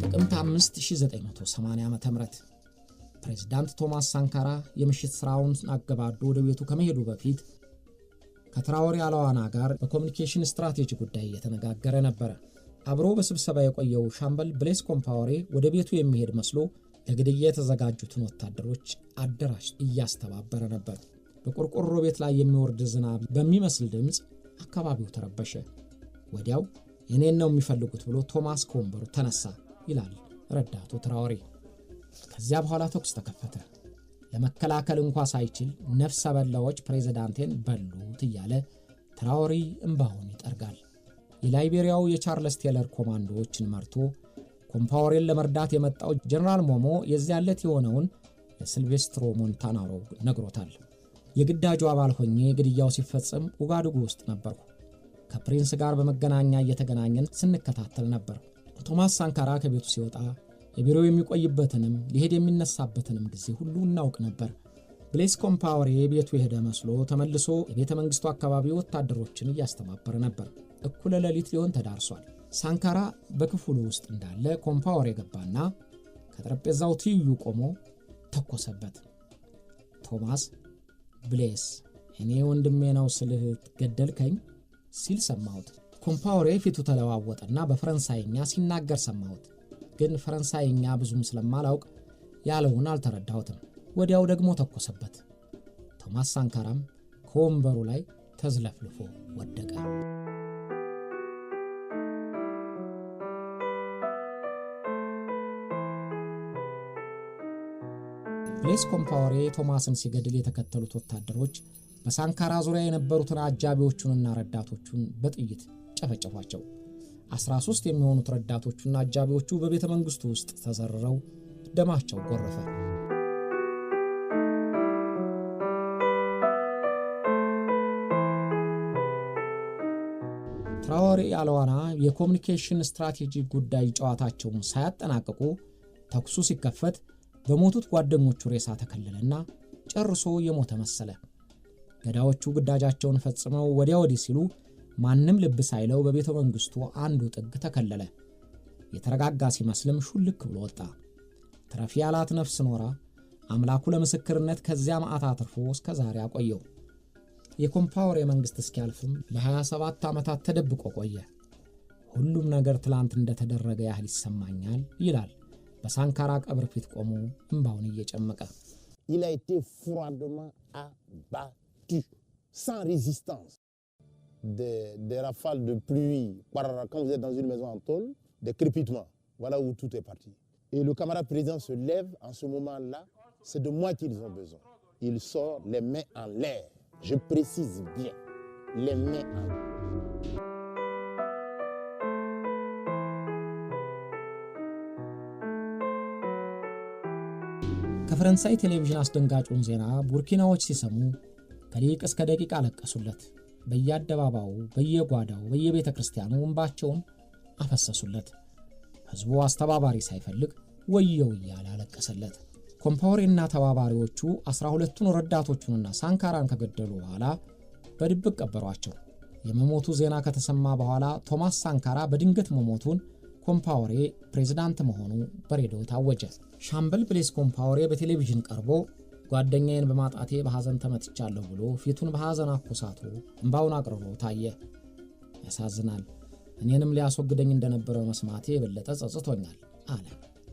ጥቅምት 5 1980 ዓ.ም ፕሬዝዳንት ቶማስ ሳንካራ የምሽት ስራውን አገባዶ ወደ ቤቱ ከመሄዱ በፊት ከትራኦሬ አላዋና ጋር በኮሙኒኬሽን ስትራቴጂ ጉዳይ እየተነጋገረ ነበር። አብሮ በስብሰባ የቆየው ሻምበል ብሌስ ኮምፓወሬ ወደ ቤቱ የሚሄድ መስሎ ለግድያ የተዘጋጁትን ወታደሮች አደራጅ እያስተባበረ ነበር። በቆርቆሮ ቤት ላይ የሚወርድ ዝናብ በሚመስል ድምጽ አካባቢው ተረበሸ። ወዲያው የኔን ነው የሚፈልጉት ብሎ ቶማስ ከወንበሩ ተነሳ ይላል ረዳቱ ትራኦሬ። ከዚያ በኋላ ተኩስ ተከፈተ። ለመከላከል እንኳን ሳይችል ነፍሰ በላዎች ፕሬዝዳንቴን በሉት እያለ ትራኦሬ እንባውን ይጠርጋል። የላይቤሪያው የቻርልስ ቴለር ኮማንዶዎችን መርቶ ኮምፓወሬን ለመርዳት የመጣው ጀነራል ሞሞ የዚያለት የሆነውን ለሲልቬስትሮ ሞንታናሮ ነግሮታል። የግዳጁ አባል ሆኜ ግድያው ሲፈጸም ኡጋዱጉ ውስጥ ነበርኩ። ከፕሪንስ ጋር በመገናኛ እየተገናኘን ስንከታተል ነበር። ቶማስ ሳንካራ ከቤቱ ሲወጣ የቢሮው የሚቆይበትንም ሊሄድ የሚነሳበትንም ጊዜ ሁሉ እናውቅ ነበር። ብሌስ ኮምፓወሬ ቤቱ የሄደ መስሎ ተመልሶ የቤተ መንግስቱ አካባቢ ወታደሮችን እያስተባበረ ነበር። እኩለ ሌሊት ሊሆን ተዳርሷል። ሳንካራ በክፍሉ ውስጥ እንዳለ ኮምፓወሬ ገባና ከጠረጴዛው ትይዩ ቆሞ ተኮሰበት። ቶማስ ብሌስ እኔ ወንድሜ ነው ስልህ ገደልከኝ ሲል ሰማሁት። ኮምፓወሬ ፊቱ ተለዋወጠና በፈረንሳይኛ ሲናገር ሰማሁት። ግን ፈረንሳይኛ ብዙም ስለማላውቅ ያለውን አልተረዳሁትም። ወዲያው ደግሞ ተኮሰበት። ቶማስ ሳንካራም ከወንበሩ ላይ ተዝለፍልፎ ወደቀ። ብሌስ ኮምፓወሬ ቶማስን ሲገድል የተከተሉት ወታደሮች በሳንካራ ዙሪያ የነበሩትን አጃቢዎቹንና ረዳቶቹን በጥይት ጨፈጨፏቸው። 13 የሚሆኑት ረዳቶቹና አጃቢዎቹ በቤተ መንግስቱ ውስጥ ተዘርረው ደማቸው ጎረፈ። ትራኦሬ ያለዋና የኮሙኒኬሽን ስትራቴጂ ጉዳይ ጨዋታቸውን ሳያጠናቅቁ ተኩሱ ሲከፈት በሞቱት ጓደኞቹ ሬሳ ተከለለና ጨርሶ የሞተ መሰለ። ገዳዮቹ ግዳጃቸውን ፈጽመው ወዲያ ወዲህ ሲሉ ማንም ልብ ሳይለው በቤተ መንግስቱ አንዱ ጥግ ተከለለ። የተረጋጋ ሲመስልም ሹልክ ብሎ ወጣ። ትረፊ ያላት ነፍስ ኖራ አምላኩ ለምስክርነት ከዚያ መዓት አትርፎ እስከ ዛሬ አቆየው። የኮምፓወሬ መንግስት እስኪያልፍም ለ27 ዓመታት ተደብቆ ቆየ። ሁሉም ነገር ትላንት እንደተደረገ ያህል ይሰማኛል ይላል በሳንካራ ቀብር ፊት ቆሞ እንባውን እየጨመቀ። Il a été froidement abattu sans résistance. Des rafales de pluie, quand vous êtes dans une maison en tôle, des crépitements. Voilà où tout est parti. Et le camarade président se lève en ce moment-là, c'est de moi qu'ils ont besoin. Il sort les mains en l'air. Je précise bien, les mains en l'air. ከፈረንሳይ ቴሌቪዥን አስደንጋጩን ዜና ቡርኪናዎች ሲሰሙ ከሊቅ እስከ ደቂቃ አለቀሱለት። በየአደባባዩ፣ በየጓዳው፣ በየቤተ ክርስቲያኑ እንባቸውን አፈሰሱለት። ህዝቡ አስተባባሪ ሳይፈልግ ወየው እያለ አለቀሰለት። ኮምፓወሬና ተባባሪዎቹ 12ቱን ረዳቶቹንና ሳንካራን ከገደሉ በኋላ በድብቅ ቀበሯቸው። የመሞቱ ዜና ከተሰማ በኋላ ቶማስ ሳንካራ በድንገት መሞቱን ኮምፓወሬ ፕሬዝዳንት መሆኑ በሬዲዮ ታወጀ። ሻምበል ብሌስ ኮምፓወሬ በቴሌቪዥን ቀርቦ ጓደኛዬን በማጣቴ በሐዘን ተመትቻለሁ ብሎ ፊቱን በሐዘን አኮሳቶ እንባውን አቅርቦ ታየ። ያሳዝናል። እኔንም ሊያስወግደኝ እንደነበረው መስማቴ የበለጠ ጸጽቶኛል አለ።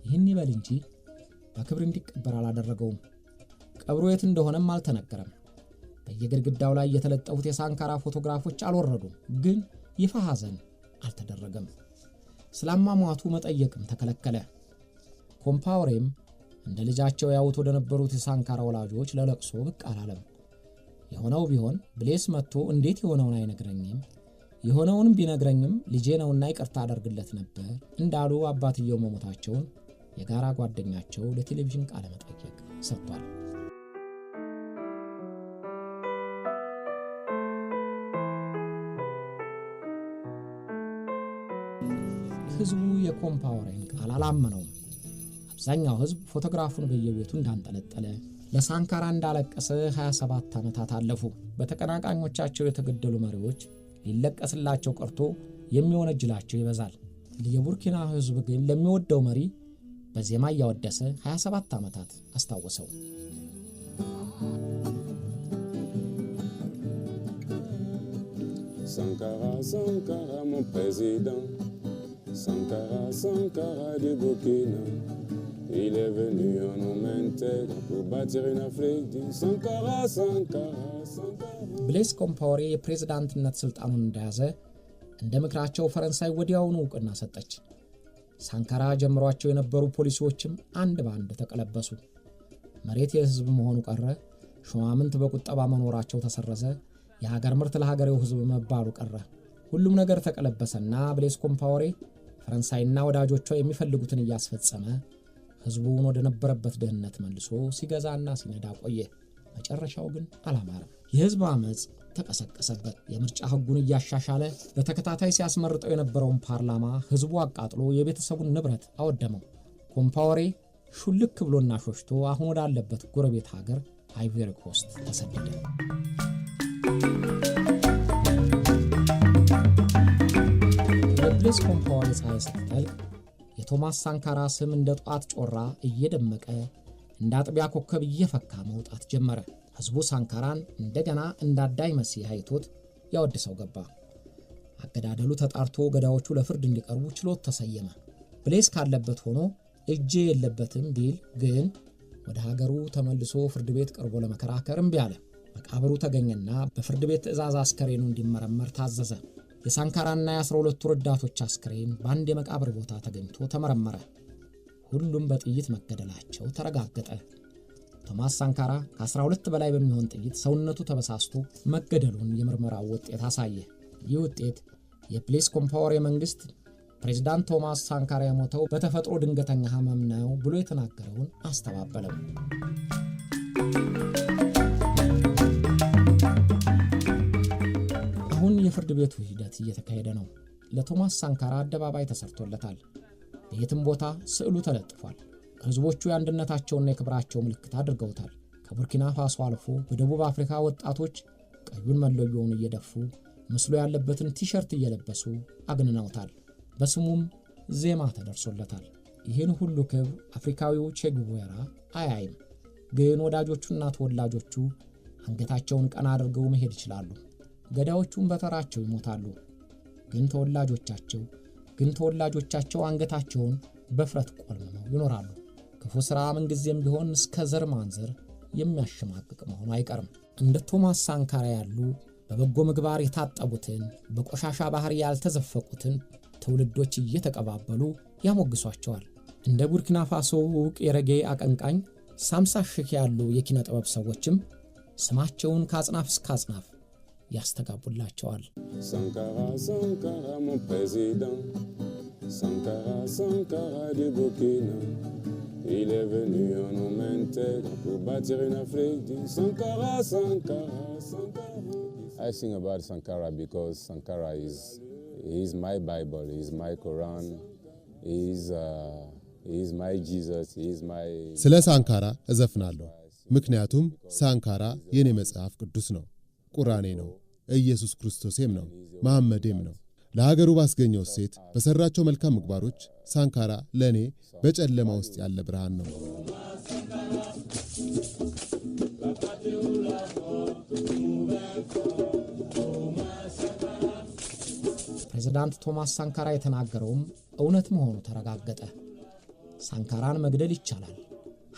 ይህን ይበል እንጂ በክብር እንዲቀበር አላደረገውም። ቀብሩ የት እንደሆነም አልተነገረም። በየግድግዳው ላይ የተለጠፉት የሳንካራ ፎቶግራፎች አልወረዱም፣ ግን ይፋ ሐዘን አልተደረገም። ስላማሟቱ መጠየቅም ተከለከለ። ኮምፓወሬም እንደ ልጃቸው ያውት ወደ ነበሩት የሳንካራ ወላጆች ለለቅሶ ብቅ አላለም። የሆነው ቢሆን ብሌስ መጥቶ እንዴት የሆነውን አይነግረኝም፣ የሆነውንም ቢነግረኝም ልጄ ነውና ይቅርታ አደርግለት ነበር እንዳሉ አባትየው መሞታቸውን የጋራ ጓደኛቸው ለቴሌቪዥን ቃለ መጠይቅ ሰጥቷል። ህዝቡ የኮምፓወሬን ቃል አላመነውም። አብዛኛው ህዝብ ፎቶግራፉን በየቤቱ እንዳንጠለጠለ፣ ለሳንካራ እንዳለቀሰ 27 ዓመታት አለፉ። በተቀናቃኞቻቸው የተገደሉ መሪዎች ሊለቀስላቸው ቀርቶ የሚወነጅላቸው ይበዛል። የቡርኪና ህዝብ ግን ለሚወደው መሪ በዜማ ያወደሰ 27 ዓመታት አስታወሰው። Sankara, Sankara, mon président, Sankara, Sankara du Burkina. Il est venu en homme intègre pour bâtir une Afrique du Sankara, Sankara, Sankara. ብሌስ ኮምፓወሬ የፕሬዝዳንትነት ስልጣኑን እንደያዘ እንደ ምክራቸው ፈረንሳይ ወዲያውኑ ዕውቅና ሰጠች። ሳንካራ ጀምሯቸው የነበሩ ፖሊሲዎችም አንድ ባንድ ተቀለበሱ። መሬት የህዝብ መሆኑ ቀረ፣ ሹማምንት በቁጠባ መኖራቸው ተሰረዘ፣ የሀገር ምርት ለሀገሬው ህዝብ መባሉ ቀረ። ሁሉም ነገር ተቀለበሰና ብሌስ ኮምፓወሬ ፈረንሳይና ወዳጆቿ የሚፈልጉትን እያስፈጸመ ህዝቡን ወደ ነበረበት ድህነት መልሶ ሲገዛና ሲነዳ ቆየ። መጨረሻው ግን አላማረም። የህዝብ አመጽ ተቀሰቀሰበት። የምርጫ ህጉን እያሻሻለ በተከታታይ ሲያስመርጠው የነበረውን ፓርላማ ህዝቡ አቃጥሎ የቤተሰቡን ንብረት አወደመው። ኮምፓወሬ ሹልክ ብሎና ሾሽቶ አሁን ወዳለበት ጎረቤት ሀገር አይቮሪ ኮስት ተሰደደ። የብሌስ ኮምፓወሬ ፀሐይ ስትጠልቅ የቶማስ ሳንካራ ስም እንደ ጧት ጮራ እየደመቀ እንደ አጥቢያ ኮከብ እየፈካ መውጣት ጀመረ። ህዝቡ ሳንካራን እንደገና እንዳዳይ መሲህ አይቶት ያወድሰው ገባ። አገዳደሉ ተጣርቶ ገዳዮቹ ለፍርድ እንዲቀርቡ ችሎት ተሰየመ። ብሌስ ካለበት ሆኖ እጄ የለበትም ቢል ግን ወደ ሀገሩ ተመልሶ ፍርድ ቤት ቀርቦ ለመከራከር እምቢ አለ። መቃብሩ ተገኘና በፍርድ ቤት ትዕዛዝ አስከሬኑ እንዲመረመር ታዘዘ። የሳንካራና የ12ቱ ረዳቶች አስከሬን በአንድ የመቃብር ቦታ ተገኝቶ ተመረመረ። ሁሉም በጥይት መገደላቸው ተረጋገጠ። ቶማስ ሳንካራ ከ12 በላይ በሚሆን ጥይት ሰውነቱ ተበሳስቶ መገደሉን የምርመራው ውጤት አሳየ። ይህ ውጤት የብሌስ ኮምፓወሬ መንግስት ፕሬዝዳንት ቶማስ ሳንካራ የሞተው በተፈጥሮ ድንገተኛ ህመም ነው ብሎ የተናገረውን አስተባበለው። አሁን የፍርድ ቤቱ ሂደት እየተካሄደ ነው። ለቶማስ ሳንካራ አደባባይ ተሰርቶለታል። በየትም ቦታ ስዕሉ ተለጥፏል። ህዝቦቹ የአንድነታቸውና የክብራቸው ምልክት አድርገውታል። ከቡርኪና ፋሶ አልፎ በደቡብ አፍሪካ ወጣቶች ቀዩን መለዮውን እየደፉ ምስሉ ያለበትን ቲሸርት እየለበሱ አግንነውታል። በስሙም ዜማ ተደርሶለታል። ይህን ሁሉ ክብር አፍሪካዊው ቼ ጉቬራ አያይም። ግን ወዳጆቹና ተወላጆቹ አንገታቸውን ቀና አድርገው መሄድ ይችላሉ። ገዳዮቹም በተራቸው ይሞታሉ። ግን ተወላጆቻቸው አንገታቸውን በፍረት ቆልመው ይኖራሉ። ክፉ ሥራ ምንጊዜም ቢሆን እስከ ዘር ማንዘር የሚያሸማቅቅ መሆኑ አይቀርም። እንደ ቶማስ ሳንካራ ያሉ በበጎ ምግባር የታጠቡትን በቆሻሻ ባህር ያልተዘፈቁትን ትውልዶች እየተቀባበሉ ያሞግሷቸዋል። እንደ ቡርኪና ፋሶ ዕውቅ የሬጌ አቀንቃኝ ሳምሳ ሺህ ያሉ የኪነ ጥበብ ሰዎችም ስማቸውን ከአጽናፍ እስከ አጽናፍ ያስተጋቡላቸዋል። Sankara, Sankara, mon président. Sankara, Sankara du Burkina. Il est venu en homme intègre pour bâtir une Afrique du Sankara, Sankara, Sankara. I sing about Sankara because Sankara is my Bible, is my Quran, is my Jesus, is my... ስለ ሳንካራ እዘፍናለሁ። ምክንያቱም ሳንካራ የኔ መጽሐፍ ቅዱስ ነው፣ ቁርአኔ ነው፣ ኢየሱስ ክርስቶስም ነው፣ መሐመድም ነው። ለሀገሩ ባስገኘው ሴት በሰራቸው መልካም ምግባሮች ሳንካራ ለኔ በጨለማ ውስጥ ያለ ብርሃን ነው። ፕሬዝዳንት ቶማስ ሳንካራ የተናገረውም እውነት መሆኑ ተረጋገጠ። ሳንካራን መግደል ይቻላል፣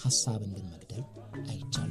ሐሳብን ግን መግደል አይቻልም።